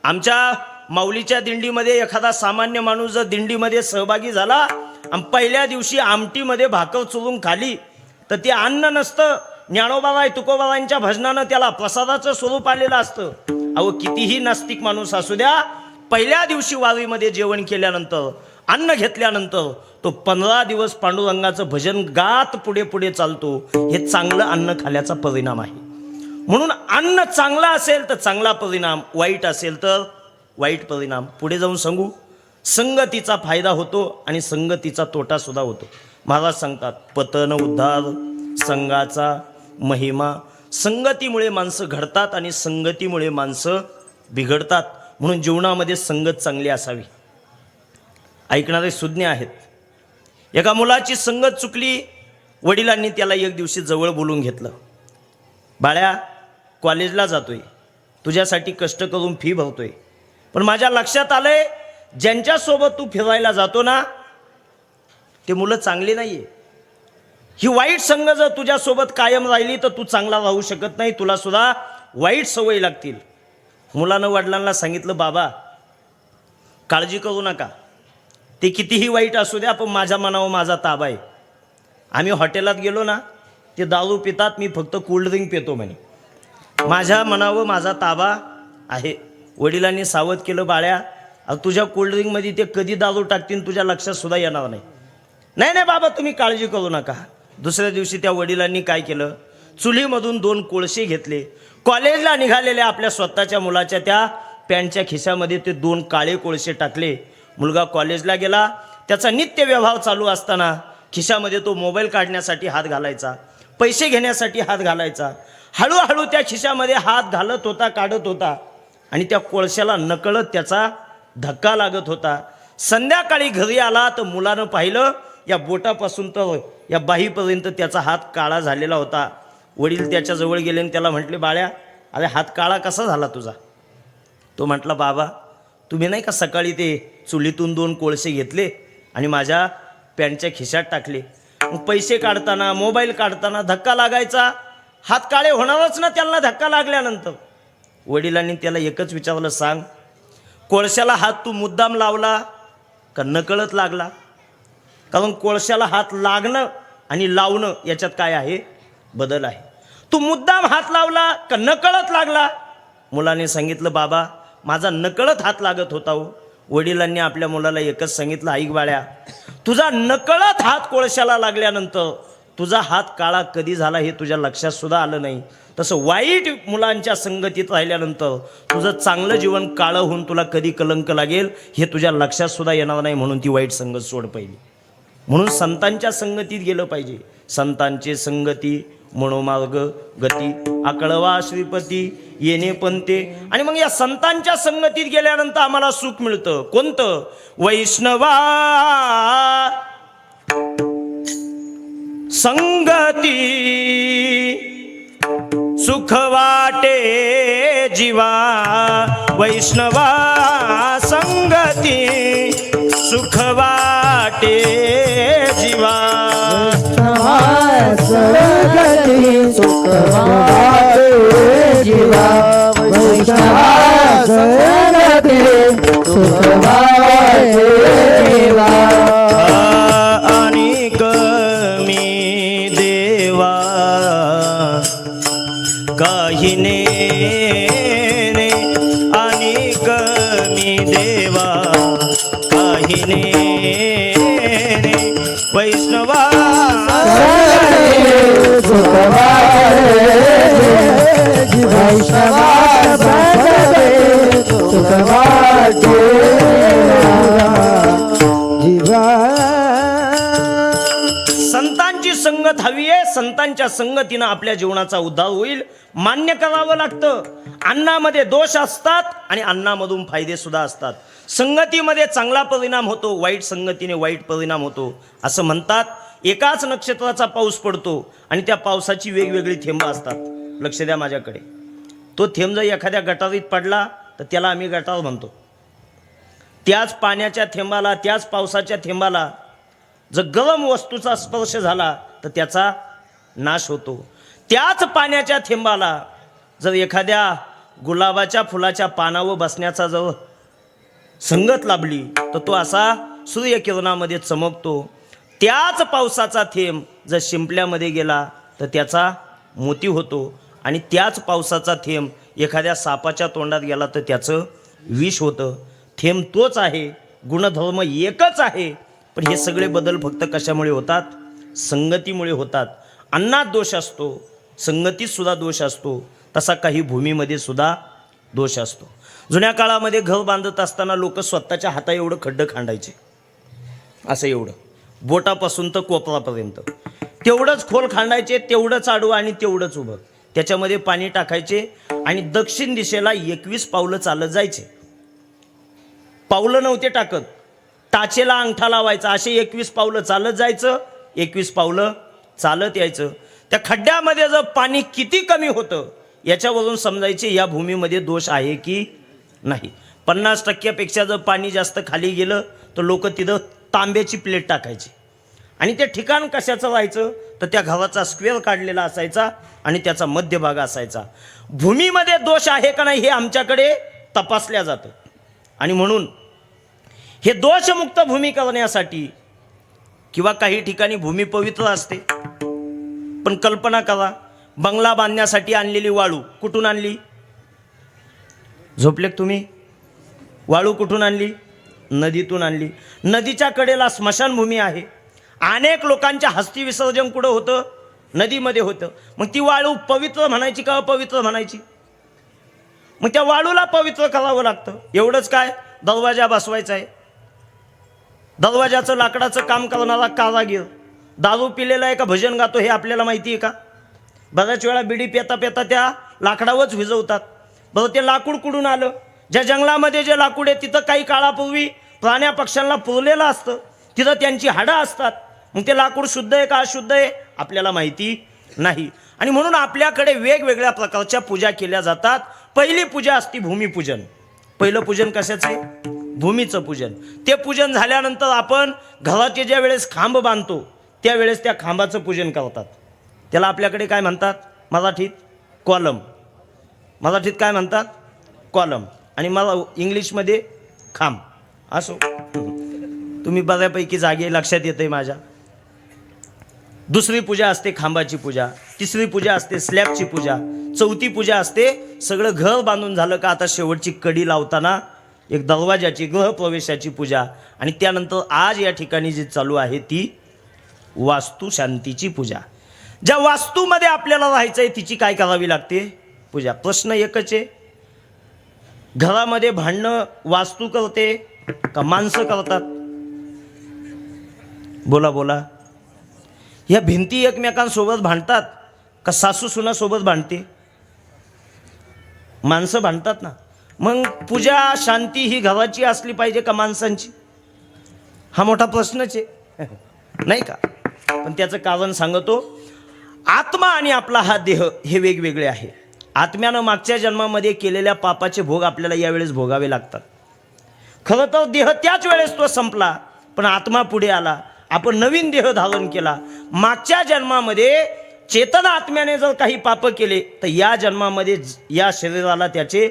आमच्या माऊलीच्या दिंडीमध्ये एखादा सामान्य माणूस जर दिंडीमध्ये सहभागी झाला आणि पहिल्या दिवशी आमटीमध्ये भाकर चुरून खाली तर ते अन्न नसतं. ज्ञानोबाबाई तुकोबाबांच्या भजनानं त्याला प्रसादाचं स्वरूप आलेलं असतं. अहो कितीही नास्तिक माणूस असू द्या, पहिल्या दिवशी वारीमध्ये जेवण केल्यानंतर, अन्न घेतल्यानंतर तो 15 दिवस पांडुरंगाचं भजन गात पुढे पुढे चालतो. हे चांगलं अन्न खाल्याचा परिणाम आहे. म्हणून अन्न चांगलं असेल तर चांगला परिणाम, वाईट असेल तर वाईट परिणाम. पुढे जाऊन सांगू, संगतीचा फायदा होतो आणि संगतीचा तोटा सुद्धा होतो. महाराज सांगतात पतन उद्धार संघाचा महिमा. संगतीमुळे माणसं घडतात आणि संगतीमुळे माणसं बिघडतात. म्हणून जीवनामध्ये संगत चांगली असावी. ऐकणारे सुज्ञ आहेत. एका मुलाची संगत चुकली, वडिलांनी त्याला एक दिवशी जवळ बोलून घेतलं. बाळ्या, कॉलेजला जातोय, तुझ्यासाठी कष्ट करून फी भरतोय, पण माझ्या लक्षात आलंय ज्यांच्यासोबत तू फिरायला जातो ना ते मुलं चांगली नाहीये. ही वाईट संग जर तुझ्यासोबत कायम राहिली तर तू चांगला राहू शकत नाही, तुला सुद्धा वाईट सवयी लागतील. मुलानं वडिलांना सांगितलं, बाबा काळजी करू नका, ते कितीही वाईट असू द्या, पण माझ्या मनावर माझा ताबा आहे. आम्ही हॉटेलात गेलो ना, ते दारू पितात, मी फक्त कोल्ड्रिंक पितो म्हणे. माझ्या मनावर माझा ताबा आहे. वडिलांनी सावध केलं, बाळ्या तुझ्या कोल्ड्रिंकमध्ये ते कधी दारू टाकतील तुझ्या लक्षात सुद्धा येणार नाही. नाही नाही बाबा तुम्ही काळजी करू नका. दुसऱ्या दिवशी त्या वडिलांनी काय केलं, चुलीमधून 2 कोळसे घेतले. कॉलेजला निघालेल्या आपल्या स्वतःच्या मुलाच्या त्या पॅन्टच्या खिशामध्ये ते 2 काळे कोळसे टाकले. मुलगा कॉलेजला गेला. त्याचा नित्य व्यवहार चालू असताना खिशामध्ये तो मोबाईल काढण्यासाठी हात घालायचा, पैसे घेण्यासाठी हात घालायचा. हळूहळू त्या खिशामध्ये हात घालत होता, काढत होता आणि त्या कोळशाला नकळत त्याचा धक्का लागत होता. संध्याकाळी घरी आला तर मुलानं पाहिलं या बोटापासून तर या बाहीपर्यंत त्याचा हात काळा झालेला होता. वडील त्याच्याजवळ गेले आणि त्याला म्हटले, बाळ्या अरे हात काळा कसा झाला तुझा? तो म्हटला, बाबा तुम्ही नाही का सकाळी ते चुलीतून 2 कोळसे घेतले आणि माझ्या पॅन्टच्या खिशात टाकले, मग पैसे काढताना मोबाईल काढताना धक्का लागायचा, हात काळे होणारच ना त्यांना धक्का लागल्यानंतर. वडिलांनी त्याला एकच विचारलं, सांग कोळशाला हात तू मुद्दाम लावला का नकळत लागला? कारण कोळशाला हात लागणं आणि लावणं याच्यात काय आहे, बदल आहे. तू मुद्दाम हात लावला का नकळत लागला? मुलाने सांगितलं, बाबा माझा नकळत हात लागत होता हो. वडिलांनी आपल्या मुलाला एकच सांगितलं, ऐक बाळ्या तुझा नकळत हात कोळशाला लागल्यानंतर तुझा हात काळा कधी झाला हे तुझ्या लक्षात सुद्धा आलं नाही. तसं वाईट मुलांच्या संगतीत राहिल्यानंतर तुझं चांगलं जीवन काळं होऊन तुला कधी कलंक लागेल हे तुझ्या लक्षात सुद्धा येणार नाही. म्हणून ती वाईट संगत सोड पहिली. म्हणून संतांच्या संगतीत गेलं पाहिजे. संतांचे संगती मनोमार्ग गती आकळवा श्रीपती येणे पंते. आणि मग या संतांच्या संगतीत गेल्यानंतर आम्हाला सुख मिळतं. कोणतं? वैष्णवा संगती सुख वाटे जीवा. वैष्णवा संगती सुख वाटे जीवा. संगती सुख वाटे जीवा. वैष्णवा संगती सुख वाटे जीवा. अनेक मी देवा काही ने अनेक मी देवा काही ने वैष्णवा सुख वाटे वैष्णवा संगती सुख वाटे जीवा. संतांची संगत हवी आहे. संतांच्या संगतीनं आपल्या जीवनाचा उद्धार होईल. मान्य करावं लागतं. अन्नामध्ये दोष असतात आणि अन्नामधून फायदे सुद्धा असतात. संगतीमध्ये चांगला परिणाम होतो, वाईट संगतीने वाईट परिणाम होतो असं म्हणतात. एकाच नक्षत्राचा पाऊस पडतो आणि त्या पावसाची वेगवेगळी थेंब असतात. लक्ष द्या माझ्याकडे. तो थेंब जर एखाद्या गटारीत पडला तर त्याला आम्ही गटार म्हणतो. त्याच पाण्याच्या थेंबाला, त्याच पावसाच्या थेंबाला जर गरम वस्तूचा स्पर्श झाला तर त्याचा नाश होतो. त्याच पाण्याच्या थेंबाला जर एखाद्या गुलाबाच्या फुलाच्या पानावर बसण्याचा जर संगत लाभली तर तो असा सूर्यकिरणामध्ये चमकतो. त्याच पावसाचा थेंब जर शिंपल्यामध्ये गेला तर त्याचा मोती होतो आणि त्याच पावसाचा थेंब एखाद्या सापाच्या तोंडात गेला तर त्याचं विष होतं. थेंब तोच आहे, गुणधर्म एकच आहे, पण हे सगळे बदल फक्त कशामुळे होतात? संगतीमुळे होतात. अन्नात दोष असतो, संगतीत सुद्धा दोष असतो, तसा काही भूमीमध्ये सुद्धा दोष असतो. जुन्या काळामध्ये घर बांधत असताना लोक स्वतःच्या हाता एवढं खड्डं खांडायचे, असं एवढं बोटापासून तर कोपरापर्यंत तेवढंच खोल खांडायचे, तेवढंच आडवं आणि तेवढंच उभं. त्याच्यामध्ये पाणी टाकायचे आणि दक्षिण दिशेला 21 पावलं चालत जायचे. पावलं नव्हते टाकत, टाचेला अंगठा लावायचा, असे 21 पावलं चालत जायचं, 21 पावलं चालत यायचं. त्या खड्ड्यामध्ये जर पाणी किती कमी होतं याच्यावरून समजायचे या भूमीमध्ये दोष आहे की नाही. 50% जर पाणी जास्त खाली गेलं तर लोक तिथं तांब्याची प्लेट टाकायची आणि ते ठिकाण कशाचं व्हायचं तर त्या घराचा स्क्वेअर काढलेला असायचा आणि त्याचा मध्यभाग असायचा. भूमीमध्ये दोष आहे का नाही हे आमच्याकडे तपासल्या जातं आणि म्हणून हे दोषमुक्त भूमी करण्यासाठी किंवा काही ठिकाणी भूमी पवित्र असते. पण कल्पना करा, बंगला बांधण्यासाठी आणलेली वाळू कुठून आणली? झोपले तुम्ही? वाळू कुठून आणली? नदीतून आणली. नदीच्या कडेला स्मशानभूमी आहे. अनेक लोकांच्या हस्ती विसर्जन कुठं होतं? नदीमध्ये होतं. मग ती वाळू पवित्र म्हणायची का अपवित्र म्हणायची? मग त्या वाळूला पवित्र करावं लागतं. एवढंच काय, दरवाजा बसवायचा आहे, दरवाजाचं लाकडाचं काम करणारा कारागीर दारू पिलेला आहे का भजन गातो हे आपल्याला माहिती आहे का? बऱ्याच वेळा बिडी पेता पेता त्या लाकडावरच विजवतात. बरं, ते लाकूड कुठून आलं? ज्या जंगलामध्ये जे लाकूड आहे तिथं काही काळापूर्वी प्राण्या पक्ष्यांना पुरलेलं असतं, तिथं त्यांची हाडं असतात. मग ते लाकूड शुद्ध आहे का अशुद्ध आहे आपल्याला माहिती नाही. आणि म्हणून आपल्याकडे वेगवेगळ्या प्रकारच्या पूजा केल्या जातात. पहिली पूजा असते भूमिपूजन. पहिलं पूजन कशाचं आहे? भूमीचं पूजन. ते पूजन झाल्यानंतर आपण घराचे ज्या वेळेस खांब बांधतो त्यावेळेस त्या खांबाचं पूजन करतात. त्याला आपल्याकडे काय म्हणतात? मराठीत कॉलम. मराठीत काय म्हणतात? कॉलम. आणि मला इंग्लिशमध्ये खांब. असो, तुम्ही बऱ्यापैकी जागे लक्षात येते माझ्या. दुसरी पूजा असते खांबाची पूजा, तिसरी पूजा असते स्लॅबची पूजा, चौथी पूजा असते सगळं घर बांधून झालं का आता शेवटची कडी लावताना एक दरवाजाची गृहप्रवेशाची पूजा. आणि त्यानंतर आज या ठिकाणी जी चालू आहे ती वास्तुशांतीची पूजा. ज्या वास्तूमध्ये आपल्याला राहायचं आहे तिची काय करावी लागते? पूजा. प्रश्न एकच आहे, घरामध्ये भांडणं वास्तू करते का माणसं करतात? बोला बोला. ह्या भिंती एकमेकांसोबत भांडतात का सासू सुनासोबत भांडते? माणसं भांडतात ना. मग पूजा शांती ही घराची असली पाहिजे का माणसांची? हा मोठा प्रश्नच आहे, नाही का? पण त्याचं कारण सांगतो. आत्मा आणि आपला हा देह हे वेगवेगळे आहे. आत्म्यानं मागच्या जन्मामध्ये केलेल्या पापाचे भोग आपल्याला यावेळेस भोगावे लागतात. खरं तर देह त्याच वेळेस तो संपला, पण आत्मा पुढे आला, आपण नवीन देह धारण केला. मागच्या जन्मामध्ये चेतन आत्म्याने जर काही पाप केले तर या जन्मामध्ये या शरीराला त्याचे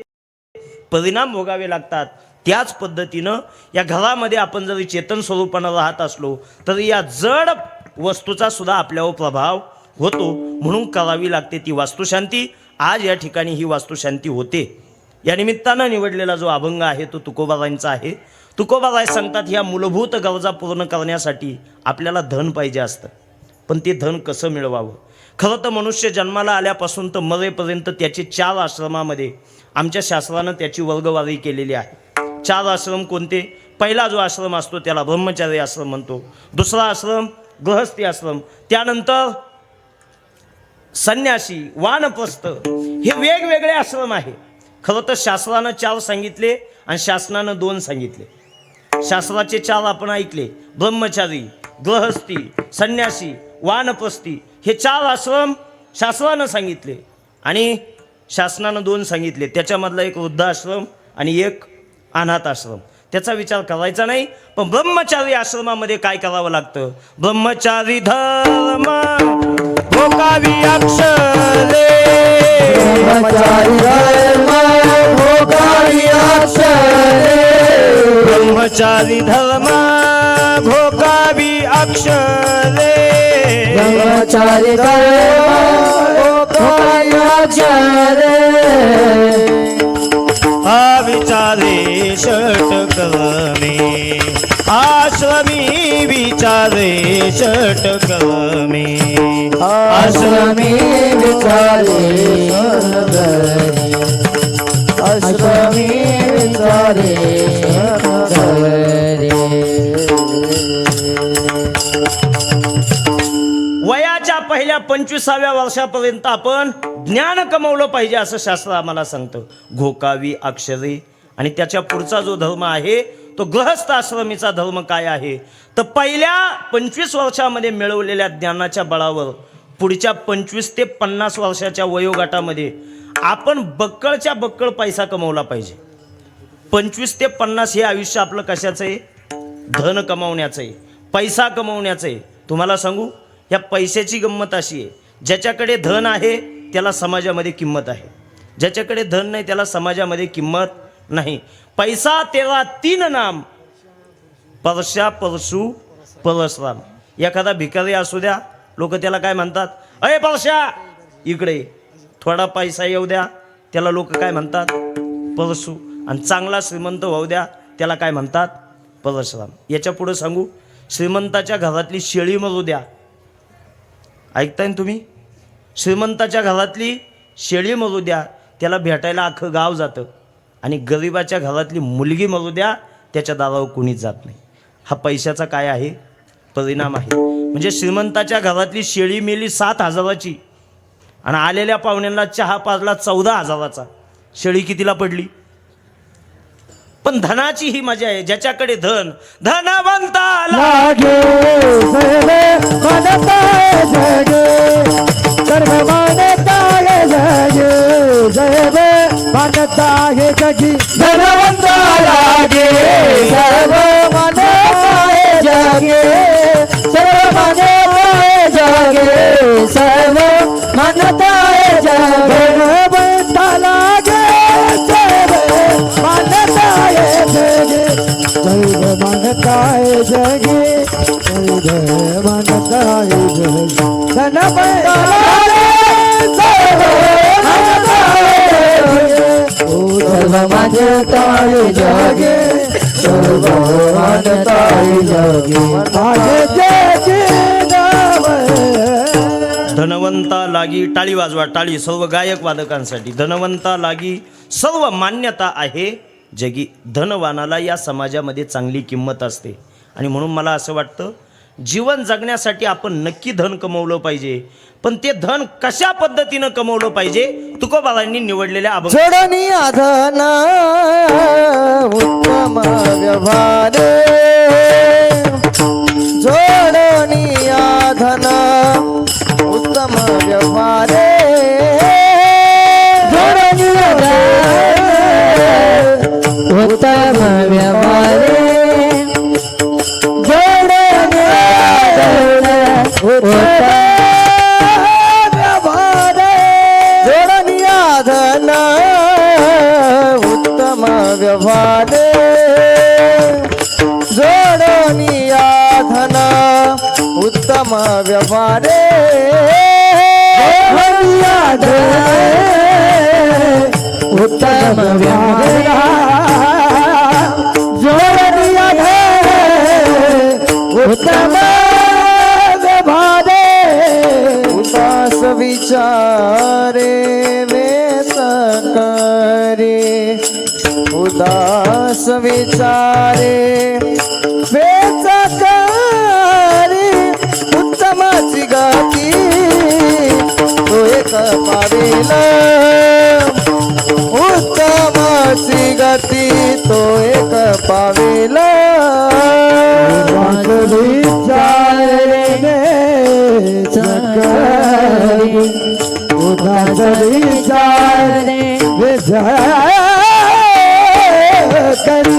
परिणाम भोगावे लागतात. त्याच पद्धतीनं या घरामध्ये आपण जरी चेतन स्वरूपानं राहत असलो तर या जड वस्तूचा सुद्धा आपल्यावर प्रभाव होतो. म्हणून करावी लागते ती वास्तुशांती. आज या ठिकाणी ही वास्तुशांती होते. या निमित्तानं निवडलेला जो अभंग आहे तो तुकोबारायांचा आहे. तुकोबाराय सांगतात, ह्या मूलभूत गरजा पूर्ण करण्यासाठी आपल्याला धन पाहिजे असतं, पण ते धन कसं मिळवावं? खरं तर मनुष्य जन्माला आल्यापासून तर मरेपर्यंत त्याचे 4 आश्रमामध्ये आमच्या शास्त्रानं त्याची वर्गवारी केलेली आहे. 4 आश्रम कोणते? पहिला जो आश्रम असतो त्याला ब्रह्मचारी आश्रम म्हणतो, दुसरा आश्रम गृहस्थी आश्रम, त्यानंतर संन्यासी, वानप्रस्थ, हे वेगवेगळे आश्रम आहे. खरं तर शास्त्रानं 4 सांगितले आणि शासनानं 2 सांगितले. शास्त्राचे 4 आपण ऐकले. ब्रह्मचारी, गृहस्थी, संन्यासी, वानप्रस्थी हे 4 आश्रम शास्त्रानं सांगितले आणि शासनानं 2 सांगितले. त्याच्यामधला एक वृद्धाश्रम आणि एक अनाथ आश्रम. त्याचा विचार करायचा नाही. पण ब्रह्मचारी आश्रमामध्ये काय करावं लागतं? ब्रह्मचारी धर्म भोगावी अक्षरे, ब्रह्मचारी धर्म भोगावी अक्षरे, ब्रह्मचारी धर्म भोगावी अक्षरे, ब्रह्मचारी धर्म भोगावी अक्षरे, विचारे षटकर्मे आश्रमी विचारे षटकर्मे आश्रमी विचारे आश्रमी विचारे वयाच्या पहिल्या 25व्या वर्षापर्यंत आपण ज्ञान कमवलं पाहिजे असं शास्त्र आम्हाला सांगतं. घोकावी अक्षरे. आणि त्याच्या पुढचा जो धर्म आहे तो गृहस्थ आश्रमीचा धर्म काय आहे तर पहिल्या 25 वर्षामध्ये मिळवलेल्या ज्ञानाच्या बळावर पुढच्या 25 ते 50 वर्षाच्या वयोगटामध्ये आपण बक्कळच्या बक्कळ पैसा कमवला पाहिजे. 25 ते 50 हे आयुष्य आपलं कशाचं आहे? धन कमावण्याचं आहे, पैसा कमवण्याचं आहे. तुम्हाला सांगू या पैशाची गंमत अशी आहे, ज्याच्याकडे धन आहे त्याला समाजामध्ये किंमत आहे, ज्याच्याकडे धन नाही त्याला समाजामध्ये किंमत नाही. पैसा तेरा 3 नाम, परशा परशु परशुराम. एखादा भिकारी असू द्या, लोक त्याला काय म्हणतात? अय परशा इकडे. थोडा पैसा येऊ द्या, त्याला लोक काय म्हणतात? परशु. आणि चांगला श्रीमंत होऊ द्या, त्याला काय म्हणतात? परशुराम. याच्या पुढे सांगू, श्रीमंताच्या घरातली शेळी मरू द्या, ऐकताय ना तुम्ही? श्रीमंताच्या घरातली शेळी मरू द्या, त्याला भेटायला अख्खं गाव जातं. आणि गरिबाच्या घरातली मुलगी मरू द्या, त्याच्या दारावर कोणीच जात नाही. हा पैशाचा काय आहे? परिणाम आहे. म्हणजे श्रीमंताच्या घरातली शेळी मेली 7,000ची आणि आलेल्या पाहुण्यांना चहा पाजला 14,000चा. शेळी कितीला पडली? पण धनाची ही मजा आहे. ज्याच्याकडे धन, धनवंताला लागे सर्व मानताय जगे, सर्व मानताय जगे, सर्व मानताय जगी, धनवंता लागे सर्व मानताय जगे, सर्व मानताय जगे, सर्व मानताय जगे, धनवंता लागे सर्व मानताय जगे, सर्व मानताय जगे, सर्व मानताय जगे, धनवंता लागे सर्व मानताय जगे, सर्व मानताय जगे, सर्व मानताय जगे, माझे जगे नाव धनवंता लागी. टाळी वाजवा, टाळी सर्व गायक वादकांसाठी. धनवंता लागी सर्व मान्यता आहे जगी. धनवानाला या समाजामध्ये चांगली किंमत असते. आणि म्हणून मला असं वाटतं जीवन जगण्यासाठी आपण नक्की धन कमवलं पाहिजे. पण ते धन कशा पद्धतीनं कमवलं पाहिजे? तुकोबारांनी निवडलेल्या अभंग. जोडणी आधन उत्तम व्यवहार, जोडणी आधन उत्तम व्यवहार, जोडणी उत्तम व्यवहार, जोडणी उत्तम व्यवहार, जोडणी आधन उत्तम व्यवहार, जोडणी आधन उत्तम व्यवहार, उत्तम व्यवहार, जोडणी उत्तम व्यवहार, उदास विचारे वेस करे, उदास विचारे वेच करे, उत्तमाची गती तो एक पावेल, उत्तमाची गती तो एक पावेल विचारणे सकरी उदास विचारणे करी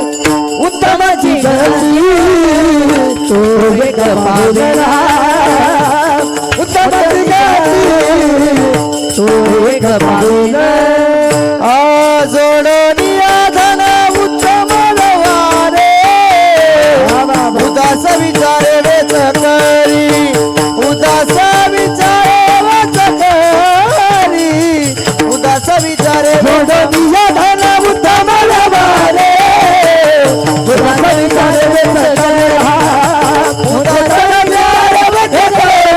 उत्तमाची गती तो एक पावेला उत्तमाची गती तो एक पावेला जोडनिया धन उत्तम व्यवहारे उदास विचारे वेच करी उदास विचारे वेच करी उदास विचारे जोडनिया धन उत्तम व्यवहारे उदास विचारे वेच करी उदास विचारे वेच करी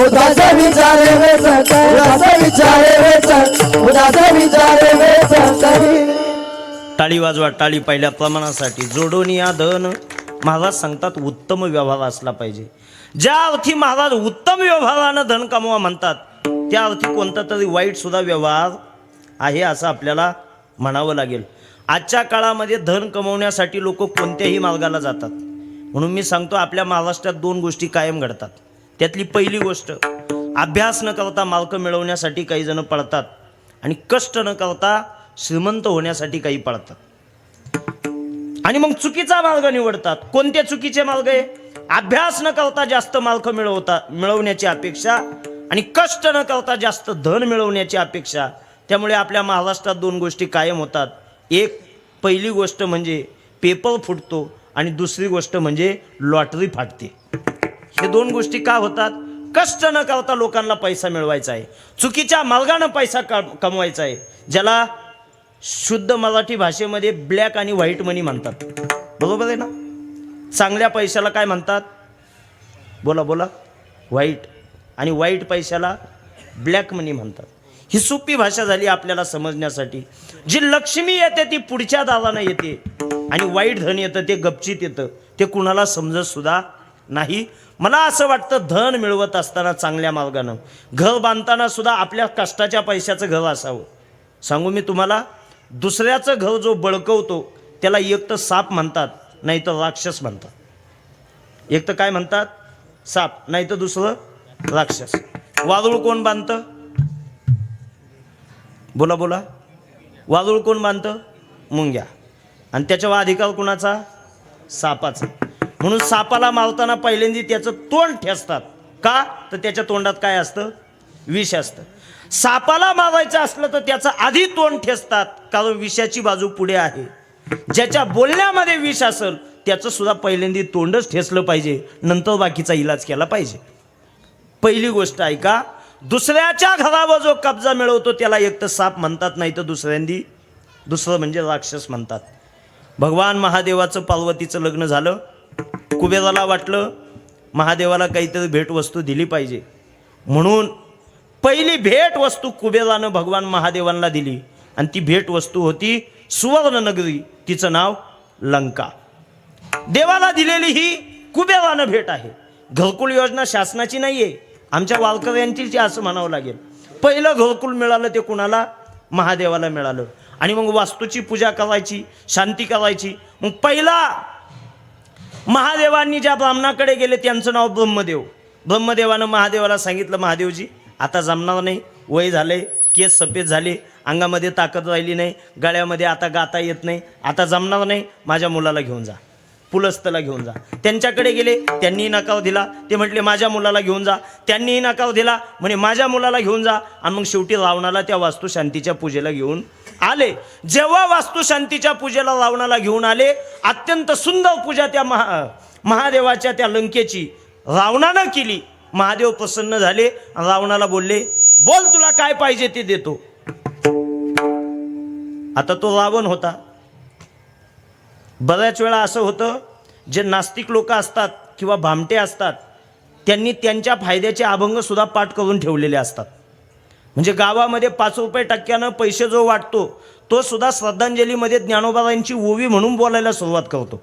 उदास विचारे वेच करी उदास विचारे वेच उदास विचारे वेच करी टाळी वाजवा टाळी पहिल्या प्रमाणासाठी. जोडून या धन महाराज सांगतात उत्तम व्यवहार असला पाहिजे. ज्या अर्थी महाराज उत्तम व्यवहारानं धन कमवा म्हणतात त्या अर्थी कोणता तरी वाईट सुद्धा व्यवहार आहे असं आपल्याला म्हणावं लागेल. आजच्या काळामध्ये धन कमवण्यासाठी लोक कोणत्याही मार्गाला जातात. म्हणून मी सांगतो आपल्या महाराष्ट्रात दोन गोष्टी कायम घडतात. त्यातली पहिली गोष्ट, अभ्यास न करता मार्क मिळवण्यासाठी काही जण पळतात आणि कष्ट न करता श्रीमंत होण्यासाठी काही पळतात आणि मग चुकीचा मार्ग निवडतात. कोणते चुकीचे मार्ग आहे? अभ्यास न करता जास्त मार्क मिळवण्याची अपेक्षा आणि कष्ट न करता जास्त धन मिळवण्याची अपेक्षा. त्यामुळे आपल्या महाराष्ट्रात दोन गोष्टी कायम होतात. एक पहिली गोष्ट म्हणजे पेपर फुटतो आणि दुसरी गोष्ट म्हणजे लॉटरी फाटते. हे दोन गोष्टी का होतात? कष्ट न करता लोकांना पैसा मिळवायचा आहे, चुकीच्या मार्गाने पैसा कमवायचा आहे, ज्याला शुद्ध मराठी भाषेमध्ये ब्लॅक आणि व्हाईट मनी म्हणतात. बरोबर आहे ना? चांगल्या पैशाला काय म्हणतात? बोला बोला. व्हाईट. आणि वाईट पैशाला ब्लॅक मनी म्हणतात. ही सोपी भाषा झाली आपल्याला समजण्यासाठी. जी लक्ष्मी येते ती पुढच्या दारानं येते आणि वाईट धन येतं ते गपचीत येतं, ते कुणाला समजत सुद्धा नाही. मला असं वाटतं धन मिळवत असताना चांगल्या मार्गानं घर बांधताना सुद्धा आपल्या कष्टाच्या पैशाचं घर असावं. सांगू मी तुम्हाला, दुसऱ्याचं घर जो बळकवतो त्याला एक तर साप म्हणतात नाही तर राक्षस म्हणतात. एक तर काय म्हणतात? साप, नाही तर दुसरं राक्षस. वारूळ कोण बांधतं? बोला बोला. वारूळ कोण बांधतं? मुंग्या. आणि त्याच्यावर अधिकार कुणाचा? सापाचा. म्हणून सापाला मारताना पहिल्यांदा त्याचं तोंड ठेचतात. का? तर त्याच्या तोंडात काय असतं? विष असतं. सापाला मारायचं असलं तर त्याचं आधी तोंड ठेचतात, कारण विषाची बाजू पुढे आहे. ज्याच्या बोलण्यामध्ये विष असेल त्याचं सुद्धा पहिल्यांदा तोंडच ठेचलं पाहिजे, नंतर बाकीचा इलाज केला पाहिजे. पहिली गोष्ट आहे का, दुसऱ्याच्या घरावर जो कब्जा मिळवतो त्याला एक तर साप म्हणतात, नाही तर दुसरं म्हणजे राक्षस म्हणतात. भगवान महादेवाचं पार्वतीचं लग्न झालं. कुबेराला वाटलं महादेवाला काहीतरी भेटवस्तू दिली पाहिजे, म्हणून पहिली भेटवस्तू कुबेरानं भगवान महादेवांना दिली आणि ती भेटवस्तू होती सुवर्णनगरी. तिचं नाव लंका. देवाला दिलेली ही कुबेरानं भेट आहे. घरकुल योजना शासनाची नाही आहे, आमच्या वारकऱ्यांची असं म्हणावं लागेल. पहिलं घरकुल मिळालं ते कुणाला? महादेवाला मिळालं. आणि मग वास्तूची पूजा करायची, शांती करायची. मग पहिला महादेवांनी ज्या ब्राह्मणाकडे गेले त्यांचं नाव ब्रह्मदेव. ब्रह्मदेवानं महादेवाला सांगितलं, महादेवजी आता जमणार नाही, वय झालंय, केस सफेद झाले, अंगामध्ये ताकद राहिली नाही, गळ्यामध्ये आता गाता येत नाही, आता जमणार नाही, माझ्या मुलाला घेऊन जा, पुलस्तला घेऊन जा. त्यांच्याकडे गेले, त्यांनीही नकार दिला. ते म्हटले माझ्या मुलाला घेऊन जा. त्यांनीही नकार दिला, म्हणे माझ्या मुलाला घेऊन जा. आणि मग शेवटी रावणाला त्या वास्तुशांतीच्या पूजेला घेऊन आले. जेव्हा वास्तुशांतीच्या पूजेला रावणाला घेऊन आले, अत्यंत सुंदर पूजा त्या महादेवाच्या त्या लंकेची रावणानं केली. महादेव प्रसन्न झाले, रावणाला बोलले, बोल तुला काय पाहिजे ते देतो. आता तो रावण होता. बऱ्याच वेळा असं होतं, जे नास्तिक लोक असतात किंवा भामटे असतात त्यांनी त्यांच्या फायद्याचे अभंग सुद्धा पाठ करून ठेवलेले असतात. म्हणजे गावामध्ये 5 रुपये टक्क्यानं पैसे जो वाटतो तो सुद्धा श्रद्धांजलीमध्ये ज्ञानोबारायांची ओवी म्हणून बोलायला सुरुवात करतो,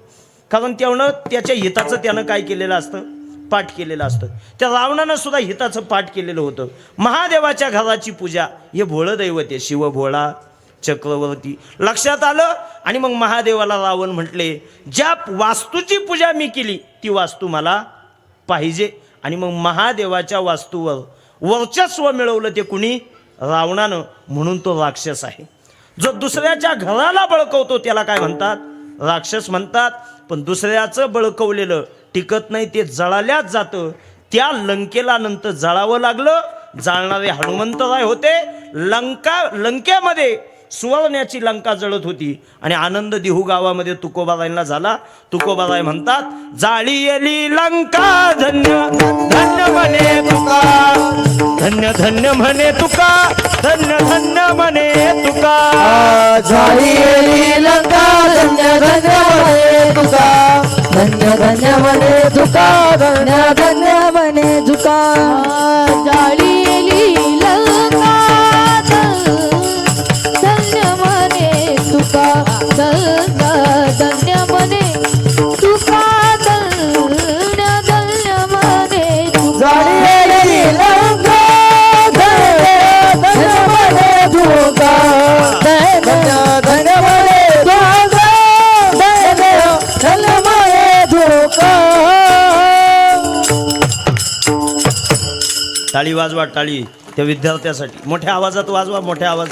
कारण त्यानं त्याच्या हिताचं त्यानं काय केलेलं असतं? पाठ केलेलं असतं. त्या रावणानं सुद्धा हिताचं पाठ केलेलं होतं. महादेवाच्या घराची पूजा हे भोळं दैवत आहे, शिव भोळा चक्रवर्ती. लक्षात आलं. आणि मग महादेवाला रावण म्हटले, ज्या वास्तूची पूजा मी केली ती वास्तू मला पाहिजे. आणि मग महादेवाच्या वास्तूवर वर्चस्व मिळवलं ते कुणी? रावणानं. म्हणून तो राक्षस आहे. जो दुसऱ्याच्या घराला बळकवतो त्याला काय म्हणतात? राक्षस म्हणतात. पण दुसऱ्याचं बळकवलेलं टिकत नाही, ते जळाल्याच जातं. त्या लंकेला नंतर जळावं लागलं. जाळणारे हनुमंतराय होते. लंकेमध्ये सुवर्ण्याची लंका जळत होती. आणि आनंद देहू गावामध्ये तुकोबारायला झाला. तुकोबाराय म्हणतात, जाळी येली लंका धन्य धन्य म्हणे तुका, धन्य धन्य म्हणे तुका, धन्य धन्य म्हणे तुका. झाली लंका धन्य धन्य म्हणे तुका, धन्य धन्य म्हणे तुका, धन्य धन्य म्हणे तुका. जाळी लंका धन्य म्हणे तुका, धन्य म्हणे तुका, धन्य धन्य म्हणे तुका. झाली लंका धन्य धन्य म्हणे तुका, धन्य धन्य म्हणे तुका, धन्य धन्य म्हणे तुका. टाळी वाजवा, टाळी त्या विद्यार्थ्यासाठी. मोठ्या आवाजात वाजवा, मोठ्या आवाज.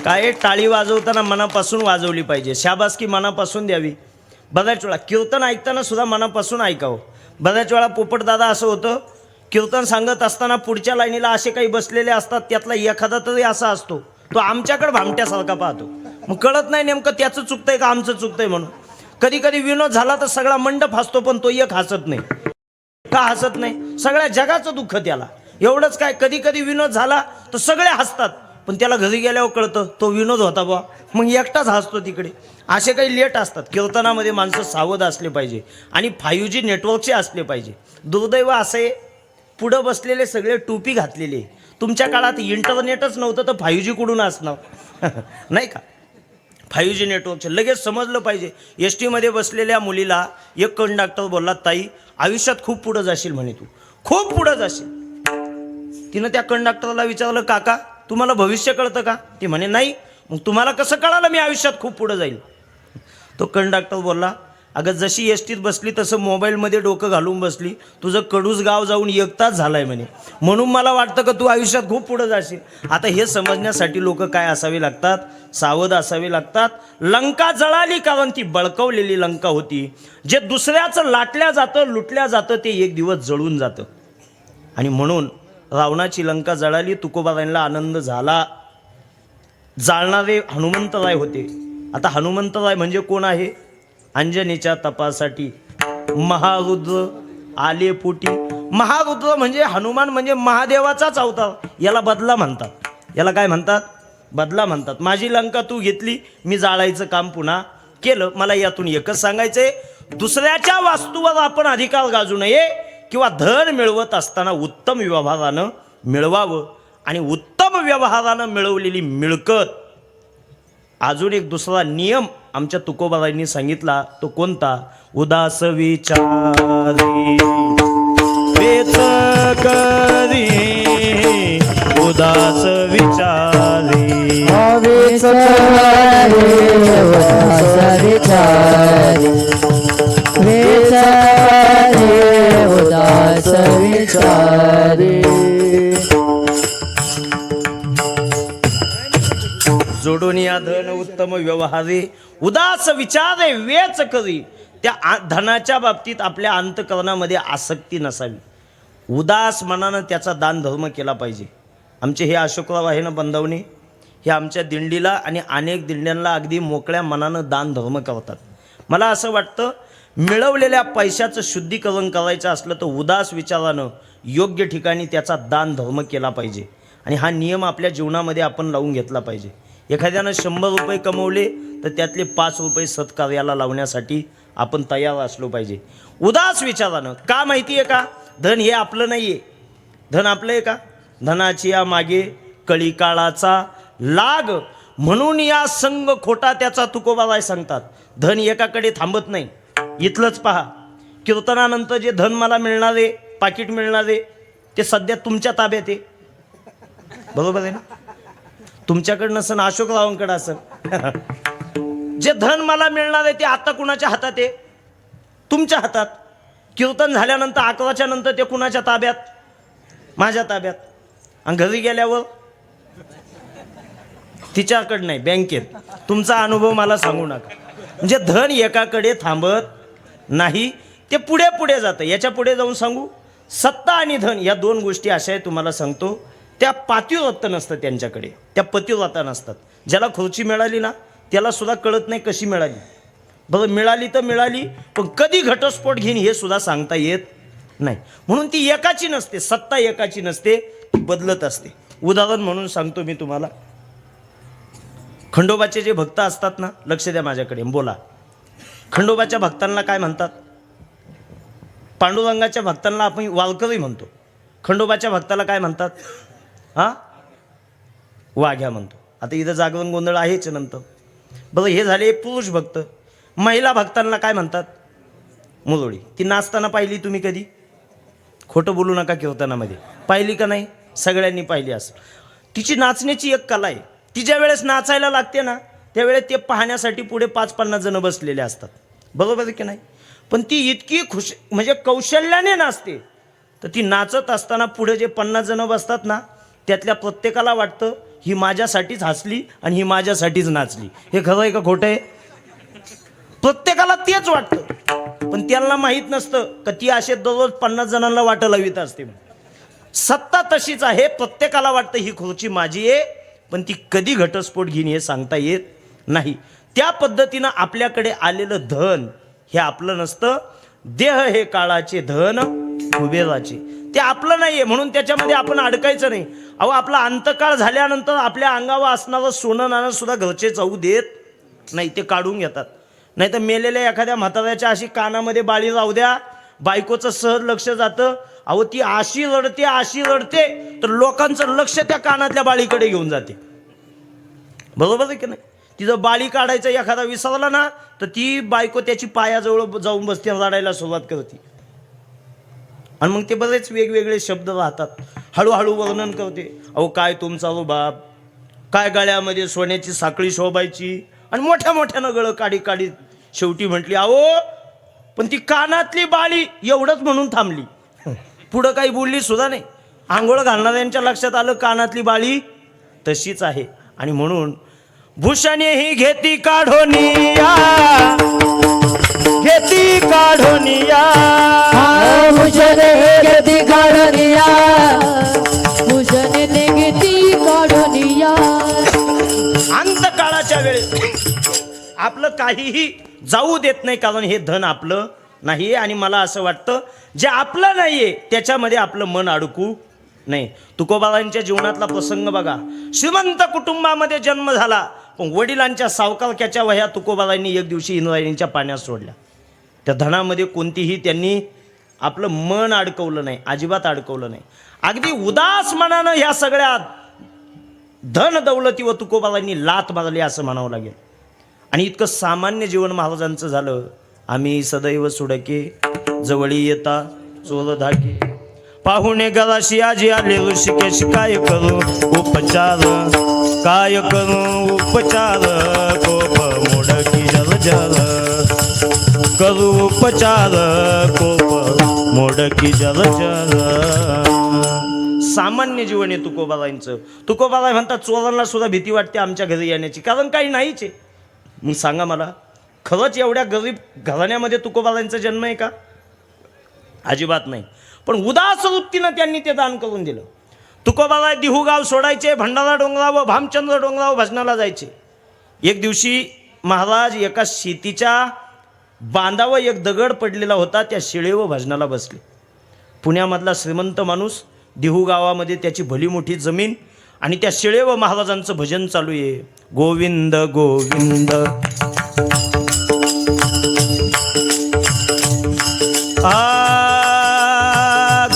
काय टाळी वाजवताना मनापासून वाजवली पाहिजे. शाबासकी मनापासून द्यावी. बऱ्याच वेळा कीर्तन ऐकताना सुद्धा मनापासून ऐकावं. बऱ्याच वेळा पोपटदादा असं होतं, कीर्तन सांगत असताना पुढच्या लाईनीला असे काही बसलेले असतात, त्यातला एखादा तरी असा असतो, तो आमच्याकडे भामट्यासारखा पाहतो. मग कळत नाही नेमकं त्याचं चुकतंय का आमचं चुकतंय म्हणून. कधी कधी विनोद झाला तर सगळा मंडप हसतो, पण तो एक हसत नाही. का हसत नाही? सगळ्या जगाचं दुःख त्याला. एवढंच काय, कधी कधी विनोद झाला तर सगळे हसतात, पण त्याला घरी गेल्यावर कळतं तो विनोद होता बा, मग एकटाच हसतो तिकडे. असे काही लेट असतात. कीर्तनामध्ये माणसं सावध असले पाहिजे. आणि 5G नेटवर्कचे असले पाहिजे. दुर्दैव असे पुढं बसलेले सगळे टोपी घातलेले. तुमच्या काळात इंटरनेटच नव्हतं तर 5G कुठून असणार? नाही का? 5G नेटवर्कचे लगेच समजलं पाहिजे. STमध्ये बसलेल्या मुलीला एक कंडक्टर बोलला, ताई आयुष्यात खूप पुढं जाशील म्हणे, तू खूप पुढं जाशील. तिनं त्या कंडक्टरला विचारलं, काका तुम्हाला भविष्य कळतं का? ती म्हणे नाही. मग तुम्हाला कसं कळालं मी आयुष्यात खूप पुढं जाईल? तो कंडक्टर बोलला, अगं जशी STत बसली तसं मोबाईलमध्ये डोकं घालून बसली. तुझं कडूस गाव जाऊन 1 तास झालाय म्हणे, म्हणून मला वाटतं का तू आयुष्यात खूप पुढं जाशील. आता हे समजण्यासाठी लोक काय असावे लागतात? सावध असावे लागतात. लंका जळाली कारण ती बळकवलेली लंका होती. जे दुसऱ्याचं लाटल्या जातं, लुटल्या जातं, ते एक दिवस जळून जातं. आणि म्हणून रावणाची लंका जळाली. तुकोबारायांना आनंद झाला. जाळणारे हनुमंतराय होते. आता हनुमंतराय म्हणजे कोण आहे? अंजनीच्या तपासाठी महारुद्र आले पोटी. महारुद्र म्हणजे हनुमान म्हणजे महादेवाचाच अवतार. याला बदला म्हणतात. याला काय म्हणतात? बदला म्हणतात. माझी लंका तू घेतली, मी जाळायचं काम पुन्हा केलं. मला यातून एकच सांगायचंय, दुसऱ्याच्या वास्तूवर आपण अधिकार गाजू नये. किंवा धन मिळवत असताना उत्तम व्यवहारानं मिळवावं. आणि उत्तम व्यवहारानं मिळवलेली मिळकत, अजून एक दुसरा नियम आमच्या तुकोबारायांनी सांगितला. तो कोणता? उदास विचारी वेच करी, उदास विचारी वेच करी, उदास विचारी, वेच करी, उदास विचारी. जोडून या धन उत्तम व्यवहारे, उदास विचारे वेच करी. त्या धनाच्या बाबतीत आपल्या अंतकरणामध्ये आसक्ती नसावी. उदास मनानं त्याचा दान धर्म केला पाहिजे. आमचे हे अशोकराव आहे ना बंधवणे, हे आमच्या दिंडीला आणि अनेक दिंड्यांना अगदी मोकळ्या मनानं दान धर्म करतात. मला असं वाटतं, मिळवलेल्या पैशाचं शुद्धीकरण करायचं असलं तर उदास विचारानं योग्य ठिकाणी त्याचा दान धर्म केला पाहिजे. आणि हा नियम आपल्या जीवनामध्ये आपण लावून घेतला पाहिजे. एखाद्यानं 100 रुपये कमवले तर त्यातले 5 रुपये सत्कार्याला लावण्यासाठी आपण तयार असलो पाहिजे. उदास विचारानं. का माहिती आहे का? धन हे आपलं नाही आहे. धन आपलं आहे का? धनाची या मागे कळीकाळाचा लाग, म्हणून या संग खोटा त्याचा तुकोबाराय सांगतात. धन एकाकडे थांबत नाही. इथलंच पहा, कीर्तनानंतर जे धन मला मिळणारे, पाकिट मिळणारे, ते सध्या तुमच्या ताब्यात आहे. बरोबर आहे ना? तुमच्याकडे नसन अशोकरावांकडे असेल. जे धन मला मिळणार आहे ते आता कुणाच्या हातात आहे? तुमच्या हातात. कीर्तन झाल्यानंतर 11च्या नंतर ते कुणाच्या ताब्यात? माझ्या ताब्यात. आणि घरी गेल्यावर तिच्याकडे नाही, बँकेत. तुमचा अनुभव मला सांगू नका. म्हणजे धन एकाकडे थांबत नाही, ते पुढे पुढे जातं. याच्या पुढे जाऊन सांगू, सत्ता आणि धन या दोन गोष्टी अशा आहे, तुम्हाला सांगतो, त्या पातिव्रत्य नसतं त्यांच्याकडे, त्या पतिव्रता नसतात. ज्याला खुर्ची मिळाली ना त्याला सुद्धा कळत नाही कशी मिळाली. बरं, मिळाली तर मिळाली, पण कधी घटस्फोट घेईन हे सुद्धा सांगता येत नाही. म्हणून ती एकाची नसते, सत्ता एकाची नसते, ती बदलत असते. उदाहरण म्हणून सांगतो मी तुम्हाला. खंडोबाचे जे भक्त असतात ना, लक्ष द्या माझ्याकडे, बोला. खंडोबाच्या भक्तांना काय म्हणतात? पांडुरंगाच्या भक्तांना आपण वारकरी म्हणतो. खंडोबाच्या भक्ताला काय म्हणतात? हां, वाघ्या म्हणतो. आता इथं जागरण गोंधळ आहेच नंतर. बरं, हे झाले पुरुष भक्त. महिला भक्तांना काय म्हणतात? मुरळी. ती नाचताना पाहिली तुम्ही कधी? खोटं बोलू नका, कीर्तनामध्ये पाहिली का नाही? सगळ्यांनी पाहिली असेल. तिची नाचण्याची एक कला आहे. ती ज्या वेळेस नाचायला लागते ना त्यावेळेस ते पाहण्यासाठी पुढे 5-50 जण बसलेले असतात. बरोबर आहे की नाही? पण ती इतकी खुश, म्हणजे कौशल्याने नाचते, तर ती नाचत असताना पुढे जे 50 जण बसतात ना त्यातल्या प्रत्येकाला वाटतं ही माझ्यासाठीच हसली आणि ही माझ्यासाठीच नाचली. हे खरं आहे का खोटं आहे? प्रत्येकाला तेच वाटतं, पण त्यांना माहीत नसतं का ती असे दररोज 50 जणांना वाट लावित असते. सत्ता तशीच आहे, प्रत्येकाला वाटतं ही खुर्ची माझी आहे, पण ती कधी घटस्फोट घेईन हे सांगता येत नाही. त्या पद्धतीनं आपल्याकडे आलेलं धन हे आपलं नसतं. देह हे काळाचे, धन कुबेराचे. ते आपलं नाही आहे, म्हणून त्याच्यामध्ये आपण अडकायचं नाही. अहो, आपला अंतकाळ झाल्यानंतर आपल्या अंगावर असणारं सोनं नाणं सुद्धा घरचे जाऊ देत नाही, ते काढून घेतात. नाही तर मेलेल्या एखाद्या म्हाताऱ्याच्या अशी कानामध्ये बाळी राहू द्या, बायकोचं सहज लक्ष जातं. अहो, ती अशी रडते तर लोकांचं लक्ष त्या कानातल्या बाळीकडे घेऊन जाते. बरोबर आहे की नाही? तिथं बाळी काढायचं एखादा विसरला ना तर ती बायको त्याची पायाजवळ जाऊन बसते, रडायला सुरुवात करते. आणि मग ते बरेच वेगवेगळे शब्द राहतात. हळूहळू वर्णन करते. अहो, काय तुमचा रुबाब, काय गळ्यामध्ये सोन्याची साखळी शोभायची, आणि मोठ्या मोठ्यानं गळं काढी शेवटी म्हटली, अहो पण ती कानातली बाळी एवढंच म्हणून थांबली, पुढं काही बोलली सुद्धा नाही. आंघोळ घालणाऱ्यांच्या लक्षात आलं कानातली बाळी तशीच आहे. आणि म्हणून भूषणे ही घेती काढोनिया, घेती काढोनिया, भूषणे घेती काढोनिया, भूषणे घेती काढोनिया. अंतकाळाच्या वेळेस आपलं काहीही जाऊ देत नाही, कारण हे धन आपलं नाही. आणि मला असं वाटतं जे आपलं नाहीये त्याच्यामध्ये आपलं मन अडकू नाही. तुकोबारांच्या जीवनातला प्रसंग बघा. श्रीमंत कुटुंबामध्ये जन्म झाला, पण वडिलांच्या सावकारक्याच्या वह्या तुकोबारांनी एक दिवशी इंद्रायणीच्या पाण्यात सोडल्या. त्या धनामध्ये कोणतीही त्यांनी आपलं मन अडकवलं नाही, अजिबात अडकवलं नाही. अगदी उदास मनानं ह्या सगळ्या धन दौलती व तुकोबारांनी लात मारली असं म्हणावं लागेल. आणि इतकं सामान्य जीवन महाराजांचं झालं. आम्ही सदैव सुडके, जवळी येता चोर धाके, पाहुणे घराशी आजी आले ऋषिकेश, काय करू उपचार, काय करू उपचार, कोप मोडकी जलजल, करू उपचार, कोप मोडकी जलजल. सामान्य जीवन आहे तुकोबारांचं. तुकोबाराय म्हणतात चोरांना सुद्धा भीती वाटते आमच्या घरी येण्याची, कारण काही नाहीच आहे. मग सांगा मला, खरंच एवढ्या गरीब घराण्यामध्ये तुकोबारांचा जन्म आहे का? अजिबात नाही. पण उदास वृत्तीनं त्यांनी ते दान करून दिलं. तुकोबाराय दिहुगाव सोडायचे, भंडारा डोंगराव व भामचंद्र डोंगराव भजनाला जायचे. एक दिवशी महाराज एका शेतीच्या बांधावर एक दगड पडलेला होता, त्या शिळेवर भजनाला बसले. पुण्यामधला श्रीमंत माणूस, दिहू गावामध्ये त्याची भली मोठी जमीन, आणि त्या शिळेवर महाराजांचं भजन चालू आहे. गोविंद गोविंद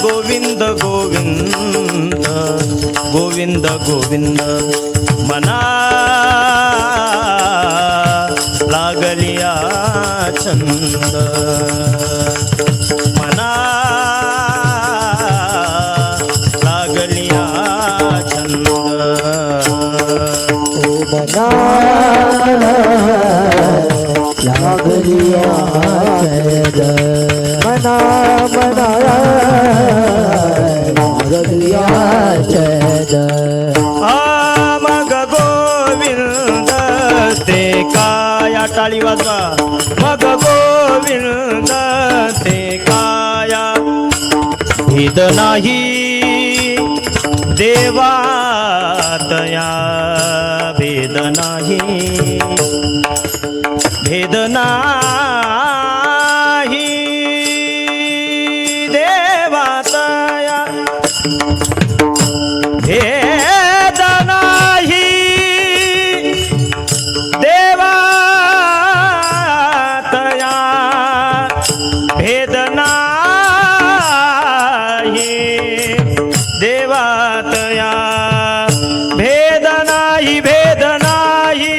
गोविंद गोविंद गोविंद गोविंद, मना लागलिया छंद, मना लागलिया छंद. लागलिया छेद मना मना लागलिया छेद मग गोविंद ते काया टाळी वाजवा मग गोविंद ते काया भेद नाही देवातया भेद नाही भेद नाही देवातया भेद नाही देवातया भेद नाही देवातया भेद नाही भेद नाही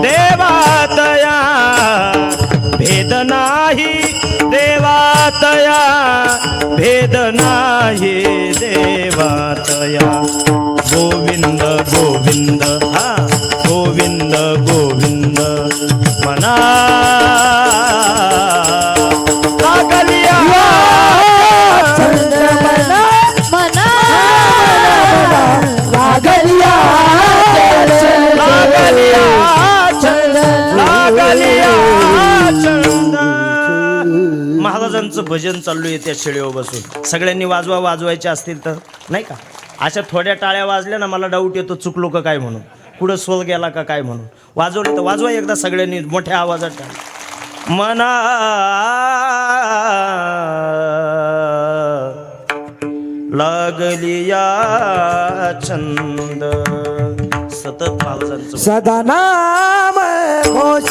देवातया भेद नाही देवातया भेद नाही देवातया गोविंद गोविंद हा गोविंद गोविंद मना लागलिया छंद मना मना लागलिया लागलिया छंद लागलिया छंद महाराजांचं भजन चालू आहे त्या शेळीवर बसून सगळ्यांनी वाजवायचे असतील तर नाही का अशा थोड्या टाळ्या वाजल्या ना मला डाऊट येतो चुकलो का काय म्हणून पुढं स्वर गेला का काय म्हणून वाजवलं तर वाजवा एकदा सगळ्यांनी मोठ्या आवाजात मना लागलिया छंद सतत महाराजांचं सदा नाम घोष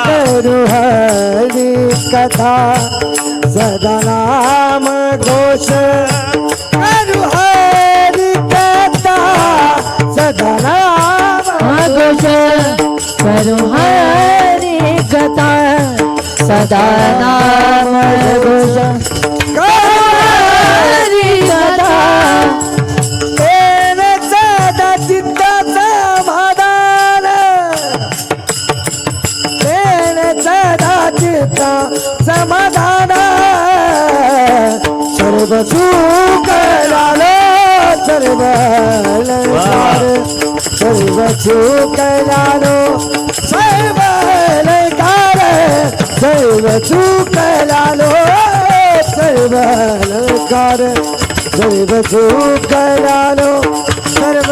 करू हरी कथा सदा नाम घोष करू हरी कथा सदा नाम घोष करू हरी कथा सदा नाम घोष हरी कथा तेने सदा चित्ताचा समाधान तेने सदा चित्ता समाधान सर्व सुख झालो सर्व लंकार सर्व सुख झालो सर्व लंकार सर्व सुख झालो सर्व लंकार सर्व सुख झालो सर्व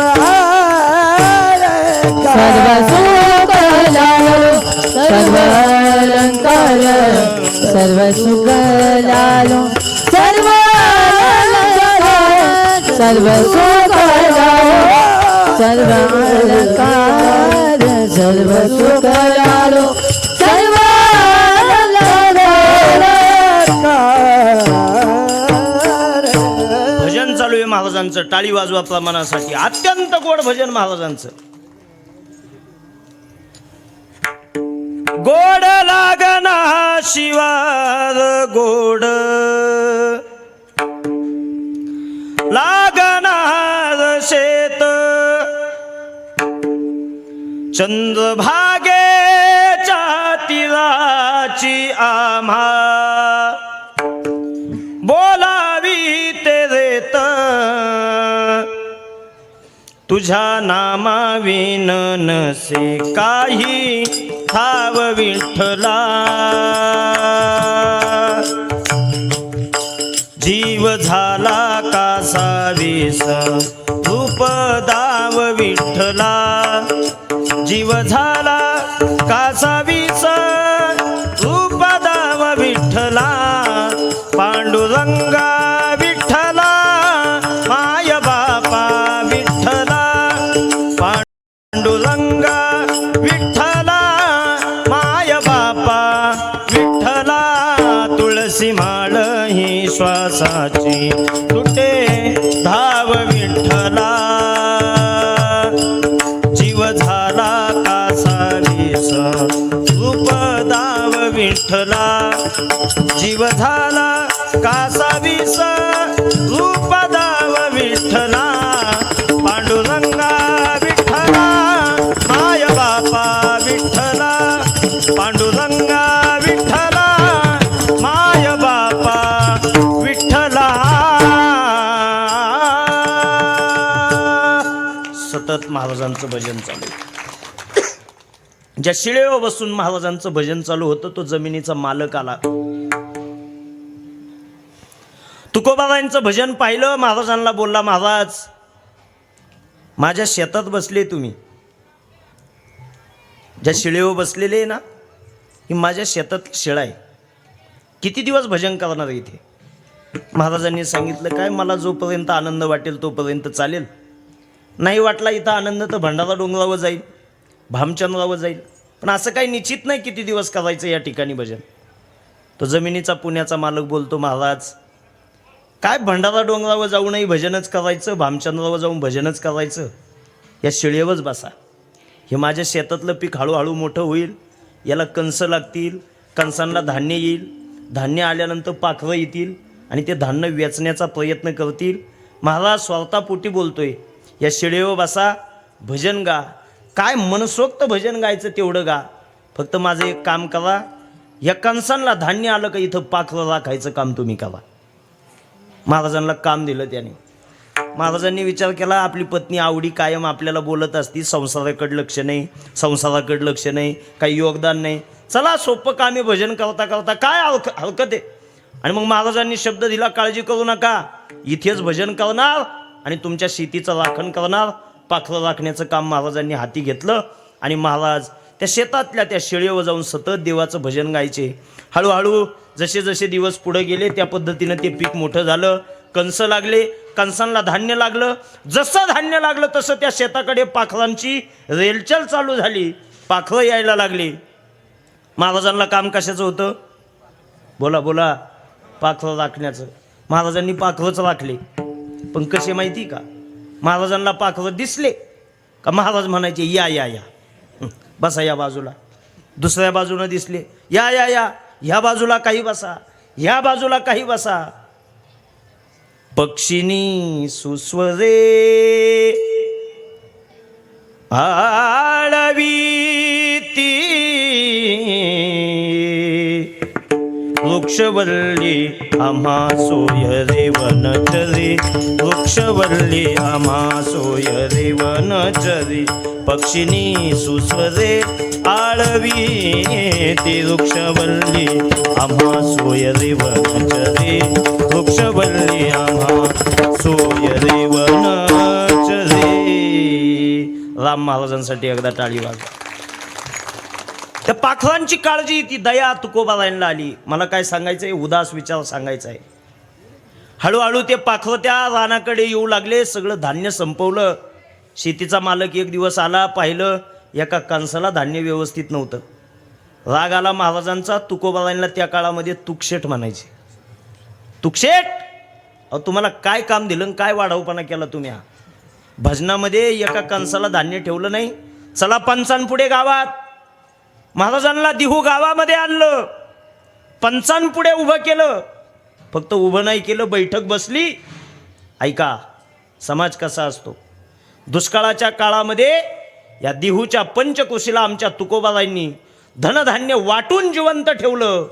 सर्व सुख झालो सर्व अलंकार सर्व सुख झालो सर्व अलंकार सर्व सुख झालो सर्व अलंकार सर्व सुख झालो सर्व भजन चालू आहे महाराजांचं टाळी वाजवा प्रमाणासाठी अत्यंत गोड भजन महाराजांचं गोड लागना शिवार गोड लागणार शेत चंद्रभागेच्या तिराची आम्हा बोलावी ते रेत तुझ्या नामाविन नसे काही ठाव विठ्ठला जीव झाला कासावीस रूप दाव विठ्ठला जीव झाला कासावीस रूप दाव विठ्ठला पांडुरंगा विठ्ठला माय बापा विठ्ठला पांडुरंगा विठ्ठला माय बापा विठ्ठला तुळसी माळ ही श्वासाची तुटे धाव विठ्ठला जीव झाला कासावीस रूप दाव विठ्ठला जीव झाला कासावीस रूप दाव विठ्ठला पांडुरंगा विठ्ठला महाराजांचं भजन चालू आहे. ज्या शिळेवर बसून महाराजांचं भजन चालू होतं तो जमिनीचा मालक आला. तुकोबारायांचं भजन पाहिलं. महाराजांना बोलला, महाराज माझ्या शेतात बसले तुम्ही. ज्या शिळेवर बसलेले आहे ना, ही माझ्या शेतात शिळा आहे. किती दिवस भजन करणार इथे? महाराजांनी सांगितलं, काय मला जोपर्यंत आनंद वाटेल तोपर्यंत चालेल. नाही वाटला इथं आनंद तर भंडारा डोंगरावर जाईल, भामचंद्रावर जाईल. पण असं काही निश्चित नाही किती दिवस करायचं या ठिकाणी भजन. तो जमिनीचा पुण्याचा मालक बोलतो, महाराज काय भंडारा डोंगरावर जाऊनही भजनच करायचं, भामचंद्रावर जाऊन भजनच करायचं? या शिळेवरच बसा. हे माझ्या शेतातलं पीक हळूहळू मोठं होईल, याला कणस लागतील, कणसांना धान्य येईल, धान्य आल्यानंतर पाखरं येतील आणि ते धान्य वेचण्याचा प्रयत्न करतील. महाराज स्वार्थापोटी बोलतोय, या शिळेवर बसा, भजन गा. काय मनसोक्त भजन गायचं तेवढं गा. फक्त माझं एक काम करा, या कणसांना धान्य आलं का इथं पाखरं राखायचं काम तुम्ही करा. महाराजांना काम दिलं त्याने. महाराजांनी विचार केला, आपली पत्नी आवडी कायम आपल्याला बोलत असती, संसाराकडे लक्ष नाही, संसाराकडे लक्ष नाही, काही योगदान नाही. चला सोपं काम आहे, भजन करता करता काय हरकत आहे. आणि मग महाराजांनी शब्द दिला, काळजी करू नका, इथेच भजन करणार आणि तुमच्या शेतीचं राखण करणार. पाखरं राखण्याचं काम महाराजांनी हाती घेतलं आणि महाराज त्या शेतातल्या त्या शेळीवर जाऊन सतत देवाचं भजन गायचे. हळूहळू जसे जसे दिवस पुढे गेले त्या पद्धतीनं ते पीक मोठं झालं, कणस लागले, कणसांना धान्य लागलं. जसं धान्य लागलं तसं त्या शेताकडे पाखरांची रेलचल चालू झाली, पाखरं यायला लागली. महाराजांना काम कशाचं होतं? बोला बोला. पाखरं राखण्याचं. महाराजांनी पाखरंच राखले. पण कसे माहिती का, महाराजांना पाखरं दिसले का महाराज म्हणायचे, या या या बसा या बाजूला. दुसऱ्या बाजूनं दिसले, या या या ह्या बाजूला काही बसा, ह्या बाजूला काही बसा. पक्षिणी सुस्वरे आळवी ती वृक्षवल्ली आम्हा सोय रे वनचरी, वृक्षवल्ली आम्हा सोय रे वनचरी. पक्षिणी सुस्वरे आळवी ती वृक्षवल्ली आम्हा सोय रे वनचरी, वृक्षवल्ली आम्हा सोय रे वनचरी. राम महाराजांसाठी एकदा टाळी वाजवा. त्या पाखरांची काळजी, ती दया तुकोबारायांना आली. मला काय सांगायचं आहे, उदास विचार सांगायचा आहे. हळूहळू ते पाखरं त्या रानाकडे येऊ लागले. सगळं धान्य संपवलं. शेतीचा मालक एक दिवस आला, पाहिलं एका कणसाला धान्य व्यवस्थित नव्हतं. राग आला महाराजांचा. तुकोबारायांना त्या काळामध्ये तुकशेठ म्हणायचे. तुकशेठ, अहो तुम्हाला काय काम दिलं, काय वाढवपणा केला तुम्ही? भजनामध्ये एका कणसाला धान्य ठेवलं नाही. चला पंचांपुढे गावात. महाराजांना दिहू गावामध्ये आणलं, पंचांपुढे उभं केलं. फक्त उभं नाही केलं, बैठक बसली. ऐका समाज कसा असतो. दुष्काळाच्या काळामध्ये या दिहूच्या पंचकोशीला आमच्या तुकोबारायांनी धनधान्य वाटून जिवंत ठेवलं.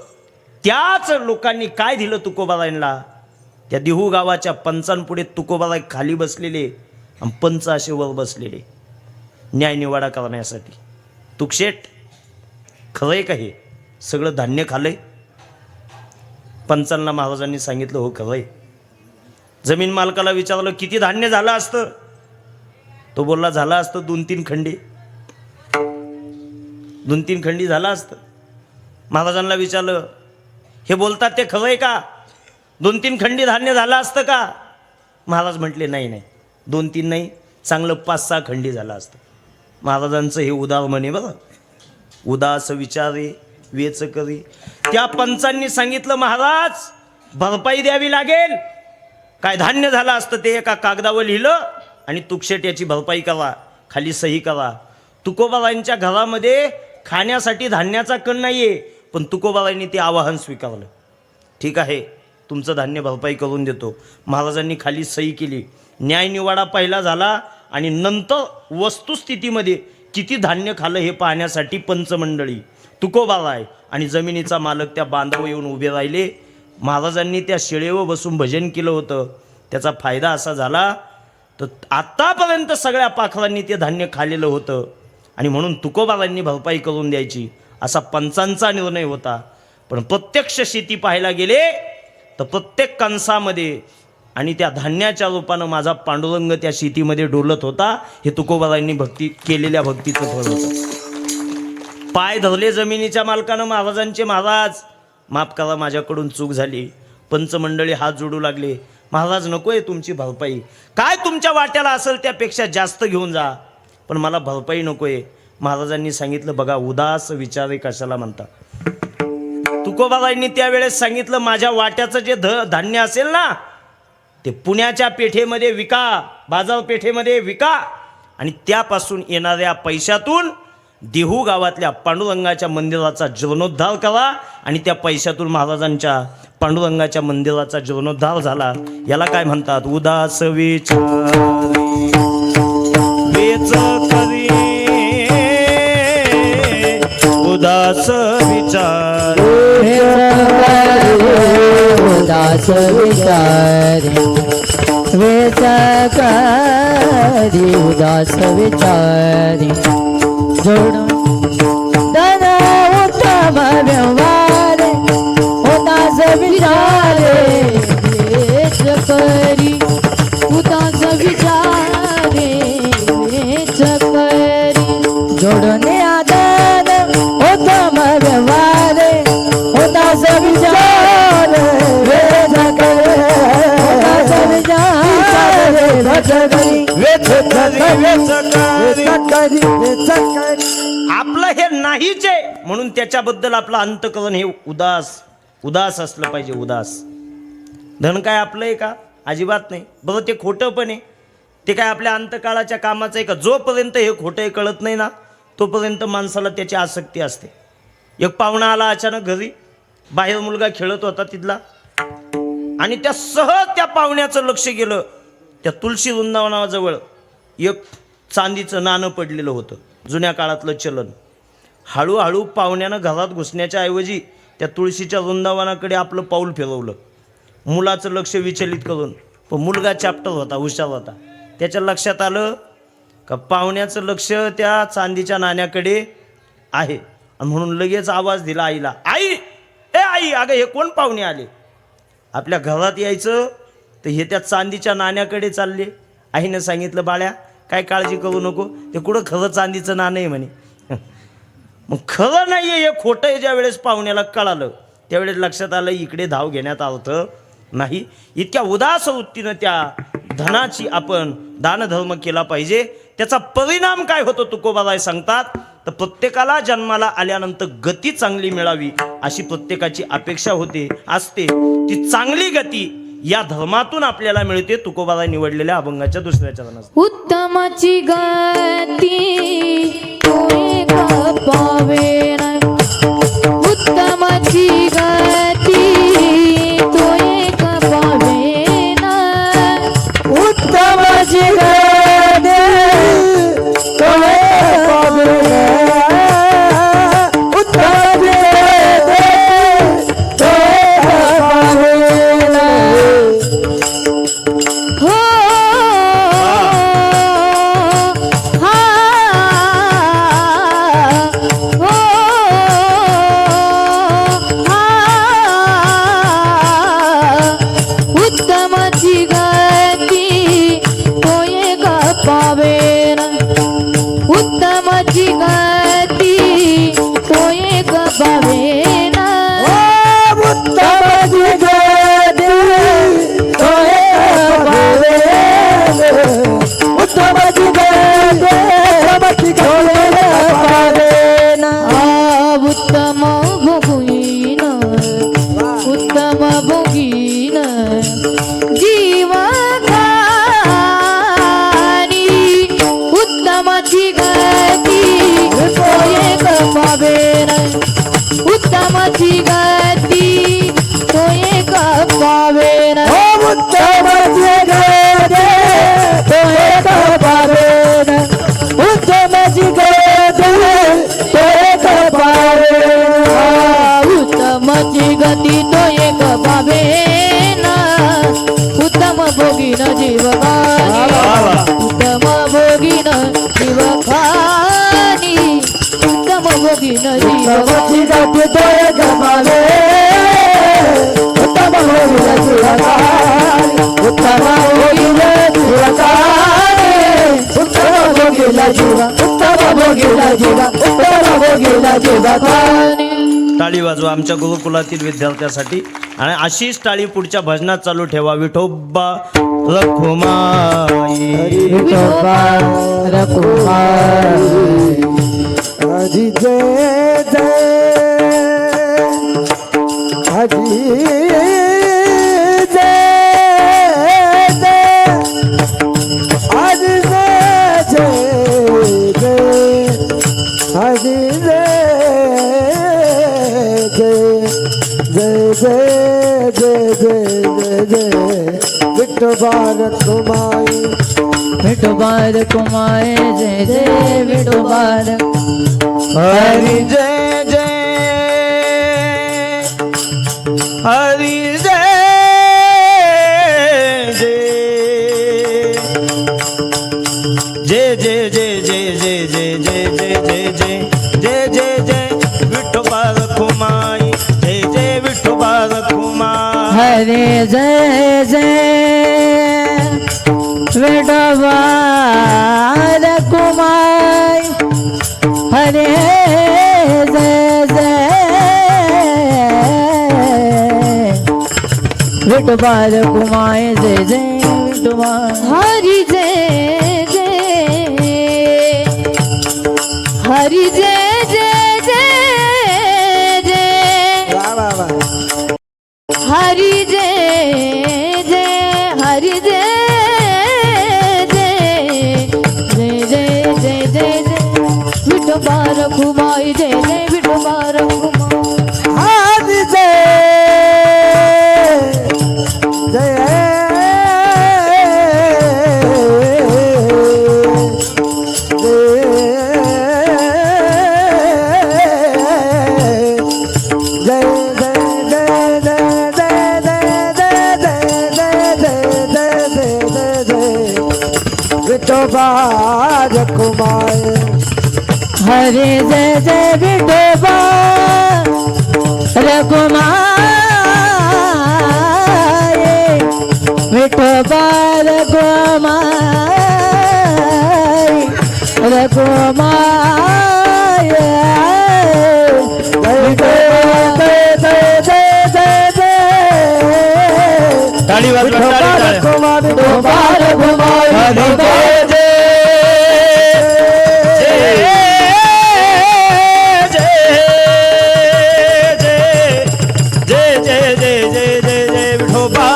त्याच लोकांनी काय दिलं तुकोबारायांना? त्या दिहू गावाच्या पंचांपुढे तुकोबाराय खाली बसलेले आणि पंच असे वर बसलेले न्यायनिवाडा करण्यासाठी. तुकशेठ, खरंय का हे सगळं धान्य खाल्लंय? पंचांना महाराजांनी सांगितलं, हो खरंय. जमीन मालकाला विचारलं, किती धान्य झालं असतं? तो बोलला, झालं असतं 2-3 खंडी. 2-3 खंडी झालं असतं. महाराजांना विचारलं, हे बोलतात ते खरंय का? 2-3 खंडी धान्य झालं असतं का? महाराज म्हटले, नाही नाही 2-3 नाही, चांगलं 5-6 खंडी झालं असतं. महाराजांचं हे उदार म्हणे बघा, उदास विचारे वेच करी. त्या पंचांनी सांगितलं, महाराज भरपाई द्यावी लागेल. काय धान्य झालं असतं ते एका कागदावर लिहिलं आणि तुकशेट याची भरपाई करा, खाली सही करा. तुकोबारायांच्या घरामध्ये खाण्यासाठी धान्याचा कण नाहीये, पण तुकोबारायांनी ते आवाहन स्वीकारलं. ठीक आहे, तुमचं धान्य भरपाई करून देतो. महाराजांनी खाली सही केली. न्यायनिवाडा पहिला झाला आणि नंतर वस्तुस्थितीमध्ये किती धान्य खाल्लं हे पाहण्यासाठी पंचमंडळी, तुकोबाराय आणि जमिनीचा मालक त्या बांधावर येऊन उभे राहिले. महाराजांनी त्या शिळेवर बसून भजन केलं होतं. त्याचा फायदा असा झाला, तर आतापर्यंत सगळ्या पाखरांनी ते धान्य खाल्लेलं होतं आणि म्हणून तुकोबारांनी भरपाई करून द्यायची असा पंचांचा निर्णय होता. पण प्रत्यक्ष शेती पाहायला गेले तर प्रत्येक कणसामध्ये आणि त्या धान्याच्या रूपानं माझा पांडुरंग त्या शेतीमध्ये डोलत होता. हे तुकोबारांनी भक्ती केलेल्या भक्तीचं फळ होतं. पाय धरले जमिनीच्या मालकानं महाराजांचे, महाराज माफ करा, माझ्याकडून चूक झाली. पंचमंडळी हात जोडू लागले, महाराज नकोय तुमची भरपाई, काय तुमच्या वाट्याला असेल त्यापेक्षा जास्त घेऊन जा, पण मला भरपाई नकोय. महाराजांनी सांगितलं, बघा उदास विचारे कशाला म्हणता. तुकोबारांनी त्यावेळेस सांगितलं, माझ्या वाट्याचं जे धान्य असेल ना ते पुण्याच्या पेठेमध्ये विका, बाजारपेठेमध्ये विका आणि त्यापासून येणाऱ्या पैशातून देहू गावातल्या पांडुरंगाच्या मंदिराचा जीर्णोद्धार करा. आणि त्या पैशातून महाराजांच्या पांडुरंगाच्या मंदिराचा जीर्णोद्धार झाला. याला काय म्हणतात? उदास विचारी वेच करी, उदास विचार उदास विचारे वेच करी, उदास विचारे जोडून धन उत्तम व्यवहार, उदास विचारे वेच करी, उदास विचारे वेच करी जोडून आदन उत्तम व्यवहार, उदास विचार वेच करी, उदास विचार वेच करी, वेच करी, वेच करी. वेच करी. आपलं हे नाहीच आहे म्हणून त्याच्याबद्दल आपलं अंतकरण हे उदास असलं पाहिजे. उदास. धन काय आपलं आहे का? अजिबात नाही. बरं ते खोटं पण आहे, ते काय आपल्या अंतकाळाच्या कामाचं आहे का? जोपर्यंत हे खोटं आहे कळत नाही ना तोपर्यंत माणसाला त्याची आसक्ती असते. एक पाहुणा आला अचानक घरी, बाहेर मुलगा खेळत होता तिथला, आणि त्या सहज त्या पाहुण्याचं लक्ष गेलं, त्या तुळशी वृंदावनाजवळ एक चांदीचं नाणं पडलेलं होतं, जुन्या काळातलं चलन. हळूहळू पाहुण्यानं घरात घुसण्याच्या ऐवजी त्या तुळशीच्या वृंदावनाकडे आपलं पाऊल फिरवलं, मुलाचं लक्ष विचलित करून. पण मुलगा चॅप्टर होता, हुशार होता. त्याच्या लक्षात आलं का पाहुण्याचं लक्ष त्या चांदीच्या नाण्याकडे आहे, आणि म्हणून लगेच आवाज दिला आईला, आई ए आई, अगं हे कोण पाहुणे आले? आपल्या घरात यायचं तर हे त्या चांदीच्या नाण्याकडे चालले. आईनं सांगितलं, बाळ्या काय काळजी करू नको, ते कुठं खरं चांदीचं नाणं आहे म्हणे. मग खरं नाही आहे, हे खोटं आहे. ज्या वेळेस पाहुण्याला कळालं त्यावेळेस लक्षात आलं इकडे धाव घेण्यात अर्थ नाही. इतक्या उदास वृत्तीनं त्या धनाची आपण दानधर्म केला पाहिजे. त्याचा परिणाम काय होतो तुकोबाराय सांगतात, तर प्रत्येकाला जन्माला आल्यानंतर गती चांगली मिळावी अशी प्रत्येकाची अपेक्षा होते असते. ती चांगली गती या धर्मातून आपल्याला मिळते. तुकोबाराय निवडलेल्या अभंगाच्या दुसऱ्या चरणात. उत्तमाची गती तोय पावेन, उत्तमाची गती तोय पावेन, उत्तमाची गती तोय पावेन, उत्तमाची गती तोय पावेन. हो हा हो हा उत्तमाची गती तोय पावेन, उत्तमाची गती तोय पावेन. उत्तमाची गती तोय पावेन, उत्तमाची गती तोय पावेन. उत्तम भोगीन, उत्तम भोगीन जीवकानी, उत्तमाची गती तोय पावेन, उत्तमाची गती तोय पावेन. उत्तमाची गती तोय पावेन, उत्तमाची गती तोय पावेन. उत्तमाची गती तोय पावेन, उत्तम भोगीन जीवकानी. उत्तमाची गती तो एक पावे उत्तम होईल जीवकाळी उत्तम होईल जीवकाळी उत्तम भोगील जीवा उत्तम भोगील जीवा उत्तम भोगील जीवकाळी टाळी वाजवा आमच्या गुरुकुलातील विद्यार्थ्यासाठी आणि अशीच टाळी पुढच्या भजनात चालू ठेवा. विठोबा रखुमाई विठोबा रखुमाई हरी जय जय हरी जय जय हरी जय जय हरी जय जय जय जय जय जय जय विठोबा रखुमाई विठोबा रखुमाई जय जय विठोबा हरी जय जय हरी जय जय जय जय जय जय जय जय जय जय जय जय जय जय विठोबा रखुमाई जय जय विठोबा रखुमाई हरे जय जय विठोबा रखुमाई हरे जय जय विठोबा रखुमाई जय जय विठोबा हरी जय जय हरी जय जय जय जय हरी जय जय हरी जय जय जय जय जय जय जय विठोबा रखुमाई जय जय विठोबा रखुमाई हरी जय जय विठोबा रखुमाई हरे जय जय विठोबा रखुमाई विठोबा रखुमाई रखुमाई टाळी वाजवा टाळी टाळी विठोबा रखुमाई हरी जय जय जय जय जय जय जय विठोबा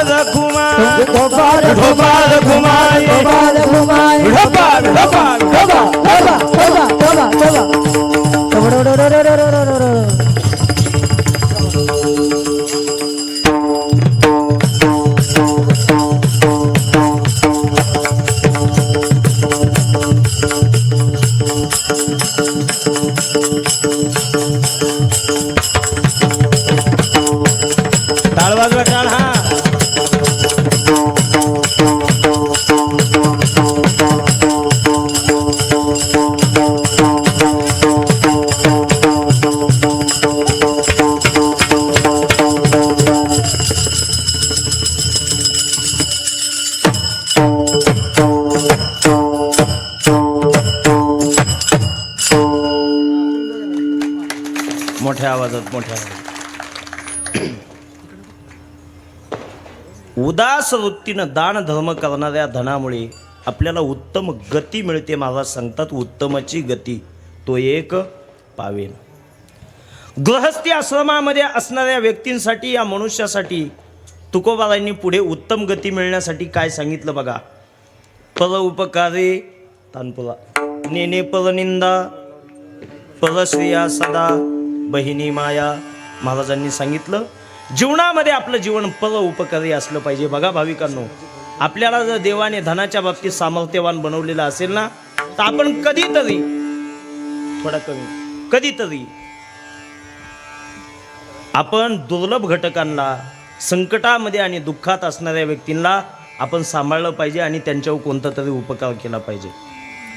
रखुमाई विठोबा विठोबा रखुमाई विठोबा रखुमाई विठोबा विठोबा टाळ वाजवा टाळ हा मोठ्या आवाजात मोठ्या आवाजात उदास वृत्तीनं दान धर्म करणाऱ्या धनामुळे आपल्याला उत्तम गती मिळते. महाराज सांगतात उत्तमाची गती तो एक पावेन. गृहस्थी आश्रमामध्ये असणाऱ्या व्यक्तींसाठी या मनुष्यासाठी तुकोबारायांनी पुढे उत्तम गती मिळण्यासाठी काय सांगितलं बघा. पर उपकारे तानपुरा नेने परनिंदा परश्रिया सदा बहिणी माया. महाराजांनी सांगितलं जीवनामध्ये आपलं जीवन पर उपकारी असलं पाहिजे. बघा भाविकांनो, आपल्याला जर देवाने धनाच्या बाबतीत सामर्थ्यवान बनवलेलं असेल ना तर आपण कधीतरी थोडा कधीतरी आपण दुर्लभ घटकांना संकटामध्ये आणि दुःखात असणाऱ्या व्यक्तींना आपण सांभाळलं पाहिजे आणि त्यांच्यावर कोणता तरी उपकार केला पाहिजे.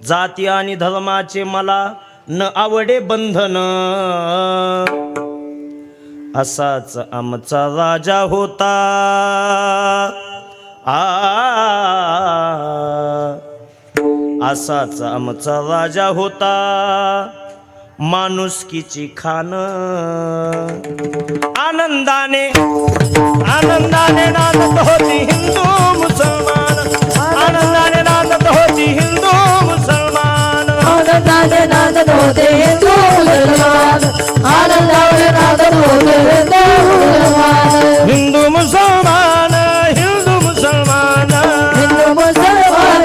जाती आणि धर्माचे मला न आवडे बंधन, असाच आमचा राजा होता असाच आमचा राजा होता, माणुसकीची खान आनंदाने आनंदाने नाचत होती हिंदू मुसलमान, आनंदाने नाचत होती हिंदू मुसलमान, आनंदाने नाचत होते हिंदू मुसलमान, आनंदाने नाचत होते हिंदू मुसलमान, हिंदू मुसलमान, हिंदू मुसलमान, हिंदू मुसलमान,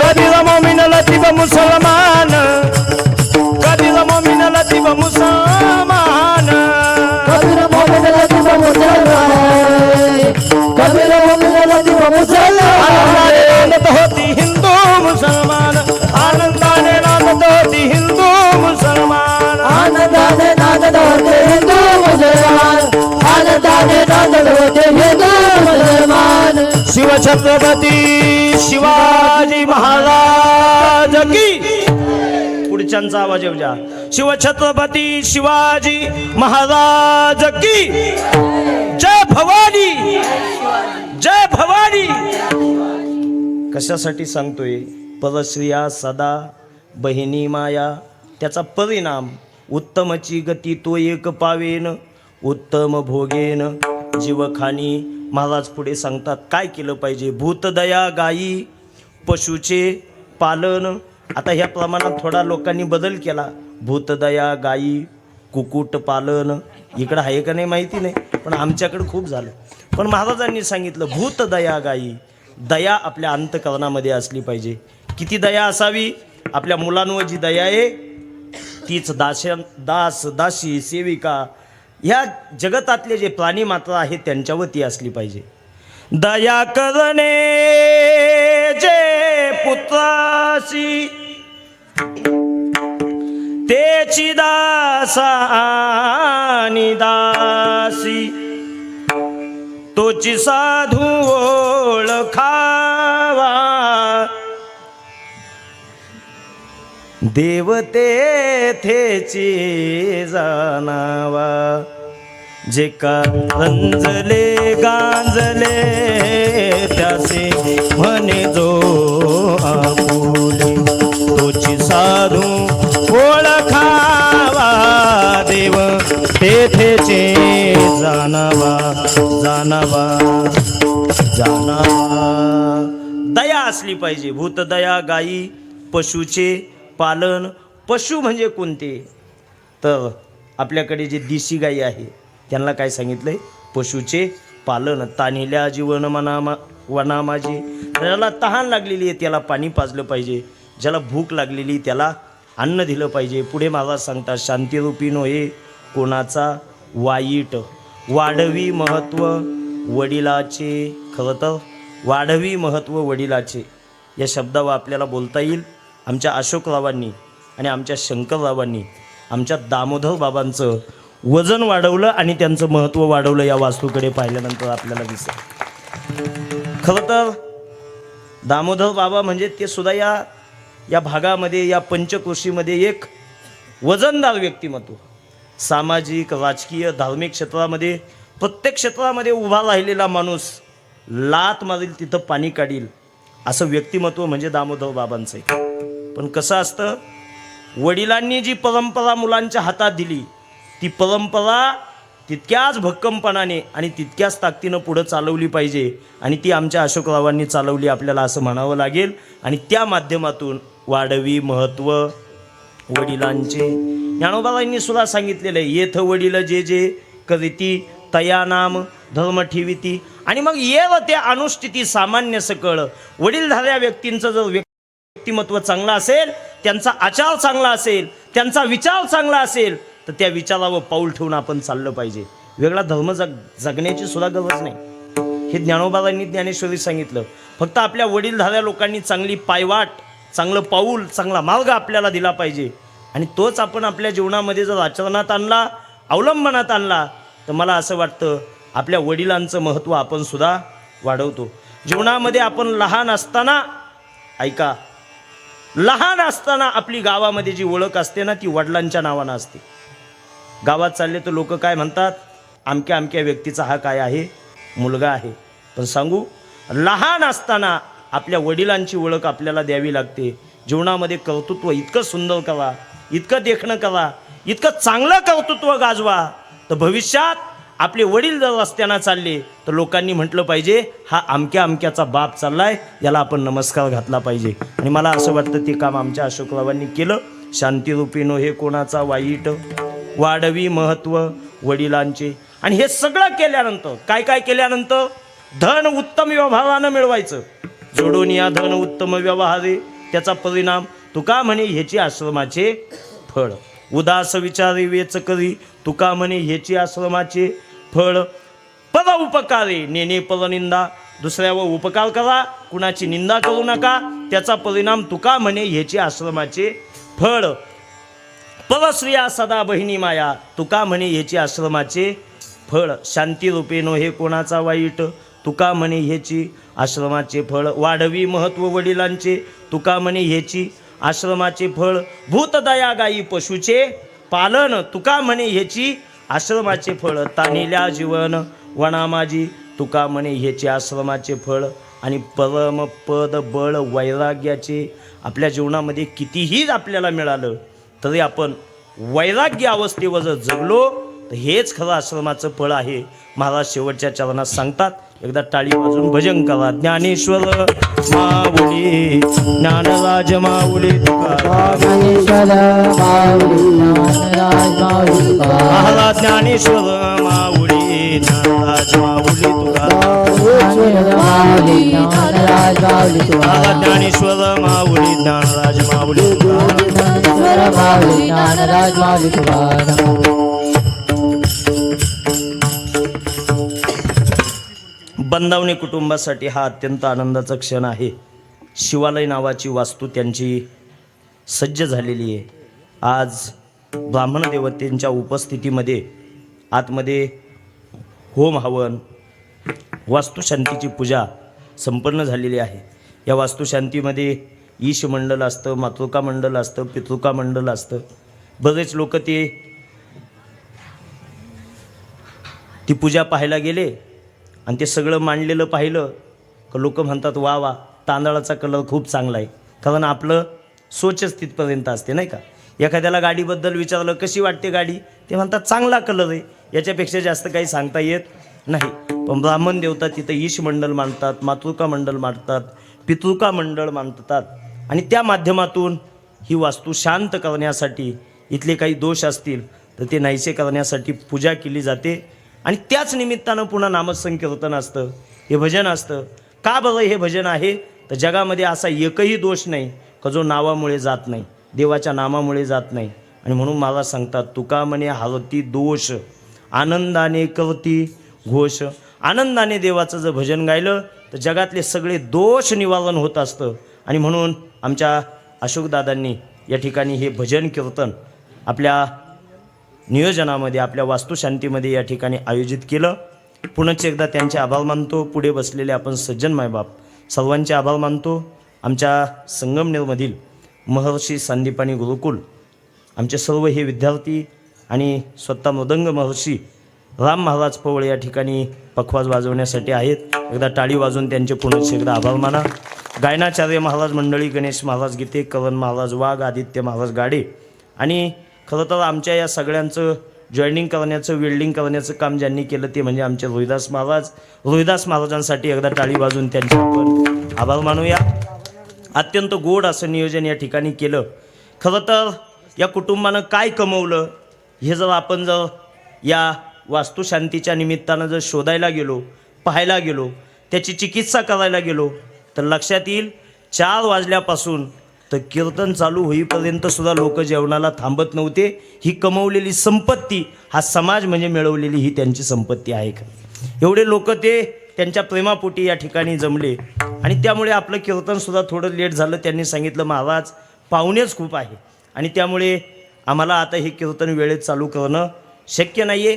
कबीर मोमीन लतीफ मुसलमान, कबीर मोमीन लतीफ मुसलमान, कबीर मोमीन लतीफ मुसलमान, कबीर मोमीन लतीफ मुसलमान, नाचत होती हिंदू मुसलमान, आनंदाने नाचत होती हिंदू मुसलमान, आनंदाने नाचत होते हिंदू मुसलमान, आनंदाने नाचत होते हिंदू मुसलमान. शिवछत्रपती शिवाजी महाराज की, पुढच्यांचा आवाज येऊ द्या. शिवछत्रपती शिवाजी महाराज की जय भवानी, जय भवानी. कशासाठी सांगतोय? परश्रिया सदा बहिणी माया, त्याचा परिणाम उत्तमची गती तो एक पावेन, उत्तम भोगेन जीवखानी. महाराज पुढे सांगतात काय केलं पाहिजे? भूतदया गायी पशुचे पालन. आता ह्या प्रमाणात थोडा लोकांनी बदल केला. भूतदया गायी कुकुट पालन इकडं आहे का नाही माहिती नाही, पण आमच्याकडं खूप झालं. पण महाराजांनी सांगितलं भूतदया गायी, दया आपल्या अंतःकरणामध्ये असली पाहिजे. किती दया असावी? आपल्या मुलांवर जी दया आहे तीच दास दासी सेविका ह्या जगतातले जे प्राणी मात्र आहेत त्यांच्यावर ती असली पाहिजे. दया करणे जे पुत्रासी तेची दासानी दासी, तोची साधू ओळखावा, देवते थेची जाणावा. जे का रंजले गांजले त्यासे म्हणे जो आपुले, तोची साधू ओळखावा, देव तेथेचे जाणावा जाणावा जाणावा. दया असली पाहिजे. भूतदया गायी पशुचे पालन. पशु म्हणजे कोणते? तर आपल्याकडे जे देशी गायी आहे त्यांना काय सांगितलंय? पशुचे पालन. तान्हिल्या जीवन वना माझी. ज्याला तहान लागलेली आहे त्याला पाणी पाजलं पाहिजे, ज्याला भूक लागलेली त्याला अन्न दिलं पाहिजे. पुढे महाराज सांगतात शांतिरूपी नोहे कोणाचा वाईट, वाढवी महत्त्व वडिलाचे. खरं तर वाढवी महत्त्व वडिलाचे या शब्दावर आपल्याला बोलता येईल. आमच्या अशोकरावांनी आणि आमच्या शंकररावांनी आमच्या दामोदर बाबांचं वजन वाढवलं आणि त्यांचं महत्त्व वाढवलं. या वास्तूकडे पाहिल्यानंतर आपल्याला दिसेल. खरं तर दामोदर बाबा म्हणजे ते सुद्धा या भागामध्ये या पंचकृषीमध्ये एक वजनदार व्यक्तिमत्व. सामाजिक राजकीय धार्मिक क्षेत्रामध्ये प्रत्येक क्षेत्रामध्ये उभा राहिलेला माणूस लात मारील तिथं पाणी काढील असं व्यक्तिमत्व म्हणजे दामोदर बाबांचं आहे. पण कसं असतं, वडिलांनी जी परंपरा मुलांच्या हातात दिली ती परंपरा तितक्याच भक्कमपणाने आणि तितक्याच ताकदीनं पुढं चालवली पाहिजे. आणि ती आमच्या अशोकरावांनी चालवली आपल्याला असं म्हणावं लागेल. आणि त्या माध्यमातून वाढवी महत्त्व वडिलांचे. ज्ञानोबाबांनी सुद्धा सांगितलेलं आहे येथ वडील जे जे करीती तया नाम धर्म ठेविती. आणि मग येव त्या अनुष्ठिती सामान्य सकळ. वडीलधाऱ्या व्यक्तींचं जर व्यक्तिमत्व चांगलं असेल, त्यांचा आचार चांगला असेल, त्यांचा विचार चांगला असेल तर त्या विचारावर पाऊल ठेवून आपण चाललं पाहिजे. वेगळा धर्म जगण्याची सुद्धा गरज नाही. हे ज्ञानोबाबांनी ज्ञानेश्वरी सांगितलं. फक्त आपल्या वडीलधाऱ्या लोकांनी चांगली पायवाट, चांगलं पाऊल, चांगला मार्ग आपल्याला दिला पाहिजे. आणि तोच आपण आपल्या जीवनामध्ये जर आचरणात आणला, अवलंबनात आणला तर मला असं वाटतं आपल्या वडिलांचं महत्त्व आपण सुद्धा वाढवतो. जीवनामध्ये आपण लहान असताना ऐका, लहान असताना आपली गावामध्ये जी ओळख असते ना ती वडिलांच्या नावानं असते. गावात चालले तर लोक काय म्हणतात, अमक्या अमक्या व्यक्तीचा हा काय आहे, मुलगा आहे. पण सांगू, लहान असताना आपल्या वडिलांची ओळख आपल्याला द्यावी लागते. जीवनामध्ये कर्तृत्व इतकं सुंदर करा, इतकं देखणं करा, इतकं चांगलं कर्तृत्व गाजवा, तर भविष्यात आपले वडील जर रस्त्यानं चालले तर लोकांनी म्हटलं पाहिजे, हा अमक्या अमक्याचा बाप चाललाय, याला आपण नमस्कार घातला पाहिजे. आणि मला असं वाटतं ते काम आमच्या अशोकरावांनी केलं. शांतिरूपीनो हे कोणाचा वाईट, वाढवी महत्त्व वडिलांचे. आणि हे सगळं केल्यानंतर काय काय केल्यानंतर, धन उत्तम व्यवहारानं मिळवायचं. जोडून या धन उत्तम व्यवहारे, त्याचा परिणाम तुका म्हणे ह्याची आश्रमाचे फळ. उदास विचारे वेच करी, तुका म्हणे ह्याची आश्रमाचे फळ. पर उपकारे नेने परनिंदा, दुसऱ्यावर उपकार करा, कुणाची निंदा करू नका, त्याचा परिणाम तुका म्हणे ह्याची आश्रमाचे फळ. परश्रिया सदा बहिणी माया, तुका म्हणे ह्याची आश्रमाचे फळ. शांतिरूपेनो हे कोणाचा वाईट, तुका म्हणे ह्याची आश्रमाचे फळ. वाढवी महत्त्व वडिलांचे, तुका म्हणे ह्याची आश्रमाचे फळ. भूतदया गायी पशुचे पालन, तुका म्हणे ह्याची आश्रमाचे फळ. तानिल्या जीवन वना माझी, तुका म्हणे ह्याचे आश्रमाचे फळ. आणि परम पद बळ वैराग्याचे, आपल्या जीवनामध्ये कितीही आपल्याला मिळालं तरी आपण वैराग्य अवस्थेवर जर जगलो तर हेच खरं आश्रमाचं फळ आहे. महाराज शेवटच्या चरणात सांगतात, एकदा टाळी वाजून भजन करा. ज्ञानेश्वर माऊली, ज्ञानराज माऊली तुकाराम. महाराज ज्ञानेश्वर माऊली, ज्ञानराज माऊली तुकाराम. महाराज ज्ञानेश्वर माऊली, ज्ञानराज माऊली तुकाराम. बंदावणे कुटुंबासाठी हा अत्यंत आनंदाचा क्षण आहे. शिवालय नावाची वास्तू त्यांची सज्ज झालेली आहे. आज ब्राह्मण देवतेंच्या उपस्थितीमध्ये आतमध्ये होम हवन, वास्तुशांतीची पूजा संपन्न झालेली आहे. या वास्तुशांतीमध्ये ईश मंडल असतं, मातृका मंडल असतं, पितृका मंडल असतं. बरेच लोक ती पूजा पाहायला गेले आणि ते सगळं मांडलेलं पाहिलं का लोक म्हणतात, वा वा, तांदळाचा कलर खूप चांगला आहे. कारण आपलं सोचच तिथपर्यंत असते नाही का. एखाद्याला गाडीबद्दल विचारलं, कशी वाटते गाडी, ते म्हणतात चांगला कलर आहे. याच्यापेक्षा जास्त काही सांगता येत नाही. पण ब्राह्मण देवता तिथं ईश मंडल मांडतात, मातृका मंडल मांडतात, पितृका मंडळ मांडतात. आणि त्या माध्यमातून ही वास्तू शांत करण्यासाठी, इथले काही दोष असतील तर ते नाहीसे करण्यासाठी पूजा केली जाते. आणि त्याच निमित्तानं पुन्हा नामसंकीर्तन असतं, हे भजन असतं. का बरं हे भजन आहे, तर जगामध्ये असा एकही दोष नाही का जो नावामुळे जात नाही, देवाच्या नामामुळे जात नाही. आणि म्हणून मला सांगतात, तुका म्हणे हरती दोष, आनंदाने करती घोष. आनंदाने देवाचं जर भजन गायलं तर जगातले सगळे दोष निवारण होत असतं. आणि म्हणून आमच्या अशोकदादांनी या ठिकाणी हे भजन कीर्तन आपल्या नियोजनामध्ये, आपल्या वास्तुशांतीमध्ये या ठिकाणी आयोजित केलं. पुनश्च एकदा त्यांचे आभार मानतो. पुढे बसलेले आपण सज्जन मायबाप सर्वांचे आभार मानतो. आमच्या संगमनेरमधील महर्षी संदीपानी गुरुकुल, आमचे सर्व हे विद्यार्थी आणि स्वतः मृदंग महर्षी राम महाराज पवळ या ठिकाणी पखवाज वाजवण्यासाठी आहेत. एकदा टाळी वाजवून त्यांचे पुनश्च एकदा आभार माना. गायनाचार्य महाराज मंडळी, गणेश महाराज गीते, करण महाराज वाघ, आदित्य महाराज गाडे. आणि खरं तर आमच्या या सगळ्यांचं जॉईनिंग करण्याचं, वेल्डिंग करण्याचं काम ज्यांनी केलं ते म्हणजे आमचे रोहिदास महाराज. रोहिदास महाराजांसाठी एकदा टाळी वाजवून त्यांचे आपण आभार मानूया. अत्यंत गोड असं नियोजन या ठिकाणी केलं. खरं तर या कुटुंबानं काय कमवलं हे जर आपण जर या वास्तुशांतीच्या निमित्तानं जर शोधायला गेलो, पाहायला गेलो, त्याची चिकित्सा करायला गेलो तर लक्षात येईल 4 वाजल्यापासून तर कीर्तन चालू होईपर्यंत सुद्धा लोक जेवणाला थांबत नव्हते. ही कमवलेली संपत्ती, हा समाज म्हणजे मिळवलेली ही त्यांची संपत्ती आहे. एवढे लोक ते त्यांच्या प्रेमापोटी या ठिकाणी जमले. आणि त्यामुळे आपलं कीर्तनसुद्धा थोडं लेट झालं. त्यांनी सांगितलं, महाराज पाहुणेच खूप आहे आणि त्यामुळे आम्हाला आता हे कीर्तन वेळेत चालू करणं शक्य नाही आहे.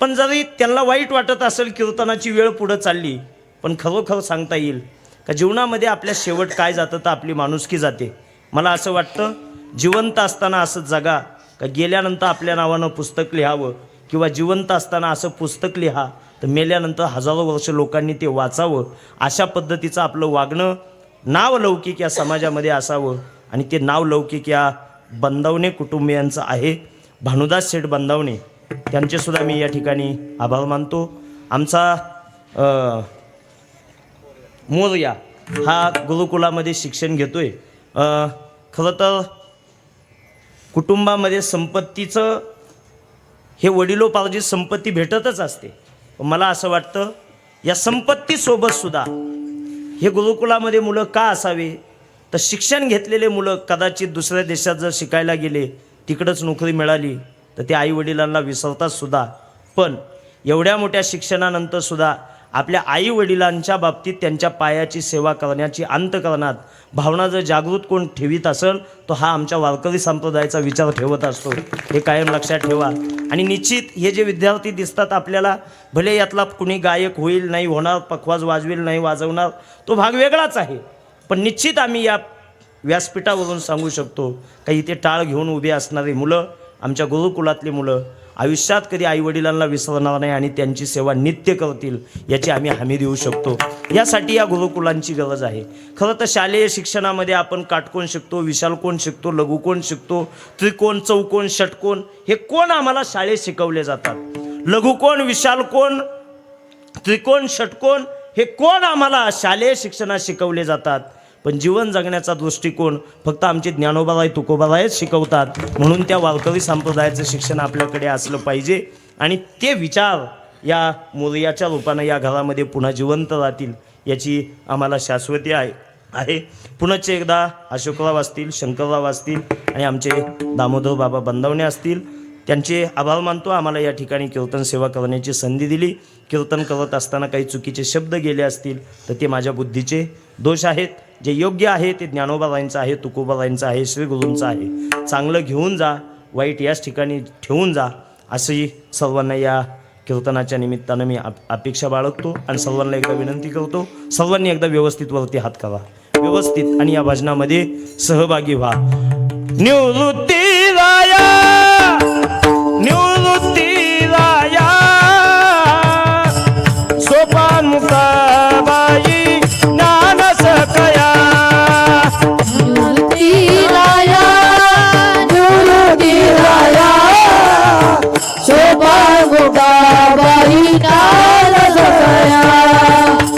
पण जरी त्यांना वाईट वाटत असेल कीर्तनाची वेळ पुढं चालली, पण खरोखर सांगता येईल का जीवनामध्ये आपल्या शेवट काय जातं तर आपली माणुसकी जाते. मला असं वाटतं जिवंत असताना असं जगा का गेल्यानंतर आपल्या नावानं पुस्तक लिहावं, किंवा जिवंत असताना असं पुस्तक लिहा तर मेल्यानंतर हजारो वर्ष लोकांनी ते वाचावं. अशा पद्धतीचं आपलं वागणं नाव लौकिक या समाजामध्ये असावं. आणि ते नाव लौकिक या बंदावणे कुटुंबियांचं आहे. भानुदास शेठ बंदावणे त्यांचेसुद्धा मी या ठिकाणी आभार मानतो. आमचा मोरया हा गुरुकुलामध्ये शिक्षण घेतोय. खरं तर कुटुंबामध्ये संपत्तीचं हे वडिलोपार्जित संपत्ती भेटतच असते. मला असं वाटतं या संपत्तीसोबतसुद्धा हे गुरुकुलामध्ये मुलं का असावे तर शिक्षण घेतलेले मुलं कदाचित दुसऱ्या देशात जर शिकायला गेले, तिकडंच नोकरी मिळाली तर ते आईवडिलांना विसरतात सुद्धा. पण एवढ्या मोठ्या शिक्षणानंतरसुद्धा आपल्या आईवडिलांच्या बाबतीत त्यांच्या पायाची सेवा करण्याची अंतःकरणात भावना जर जागृत कोण ठेवीत असेल तो हा आमच्या वारकरी संप्रदायाचा विचार ठेवत असतो. हे कायम लक्षात ठेवा. आणि निश्चित हे जे विद्यार्थी दिसतात आपल्याला, भले यातला कुणी गायक होईल नाही होणार, पखवाज वाजवेल नाही वाजवणार, तो भाग वेगळाच आहे. पण निश्चित आम्ही या व्यासपीठावरून सांगू शकतो का इथे टाळ घेऊन उभे असणारी मुलं, आमच्या गुरुकुलातली मुलं आयुष्यात कधी आईवडिलांना विसरणार नाही आणि त्यांची सेवा नित्य करतील याची आम्ही हमी देऊ शकतो. यासाठी या गुरुकुलांची गरज आहे. खरं तर शालेय शिक्षणामध्ये आपण काटकोण शिकतो, विशालकोण शिकतो, लघुकोण शिकतो, त्रिकोण, चौकोन, षटकोन हे कोण आम्हाला शाळेत शिकवले जातात. लघुकोण, विशालकोण, त्रिकोण, षटकोन हे कोण आम्हाला शालेय शिक्षणात शिकवले जातात. पण जीवन जगण्याचा दृष्टिकोन फक्त आमचे ज्ञानोबाराय तुकोबारायच शिकवतात. म्हणून त्या वारकरी संप्रदायाचं शिक्षण आपल्याकडे असलं पाहिजे आणि ते विचार या मोरयाच्या रूपानं या घरामध्ये पुन्हा जिवंत राहतील याची आम्हाला शाश्वती आहे. पुनश्च एकदा अशोकराव असतील, शंकरराव असतील आणि आमचे दामोदर बाबा बंदावणे असतील, त्यांचे आभार मानतो. आम्हाला या ठिकाणी कीर्तन सेवा करण्याची संधी दिली. कीर्तन करत असताना काही चुकीचे शब्द गेले असतील तर ते माझ्या बुद्धीचे दोष आहेत. जे योग्य आहे ते ज्ञानोबारायांचं आहे, तुकोबारायांचं आहे, श्री गुरूंचं आहे. चांगलं घेऊन जा, वाईट याच ठिकाणी ठेवून जा, अशी सर्वांना या कीर्तनाच्या निमित्तानं मी अपेक्षा बाळगतो आणि सर्वांना एकदा विनंती करतो, सर्वांनी एकदा व्यवस्थित वरती हात करा व्यवस्थित आणि या भजनामध्ये सहभागी व्हा. निवृत्ती राया, निवृत्ती राया, सोपान मुक्ताबाई ज्ञान सकया. निवृत्ती राया, निवृत्ती राया, शोभा गोगाबाई ज्ञान सकया.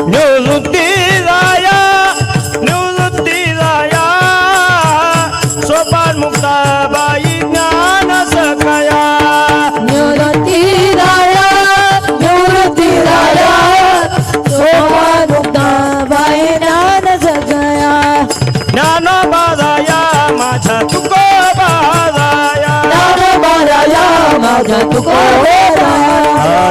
निवृत्ती राया, निवृत्ती राया, सोपान मुक्ताबाई ज्ञान सकया. निवृत्ती राया, निवृत्ती राया, शोभा गोगाबाई ज्ञान सकया. ज्ञानोबाराया माझा तुकोबाराया, ज्ञानोबाराया माझा तुकोबाराया.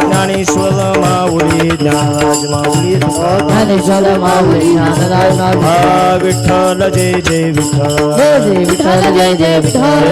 ज्ञानेश्वर माऊली ज्ञानराज माऊली ज्ञानेश्वर माऊली ज्ञानराज माऊली. विठ्ठल जय जय विठ्ठल, जय जय विठ्ठल, जय जय विठ्ठल.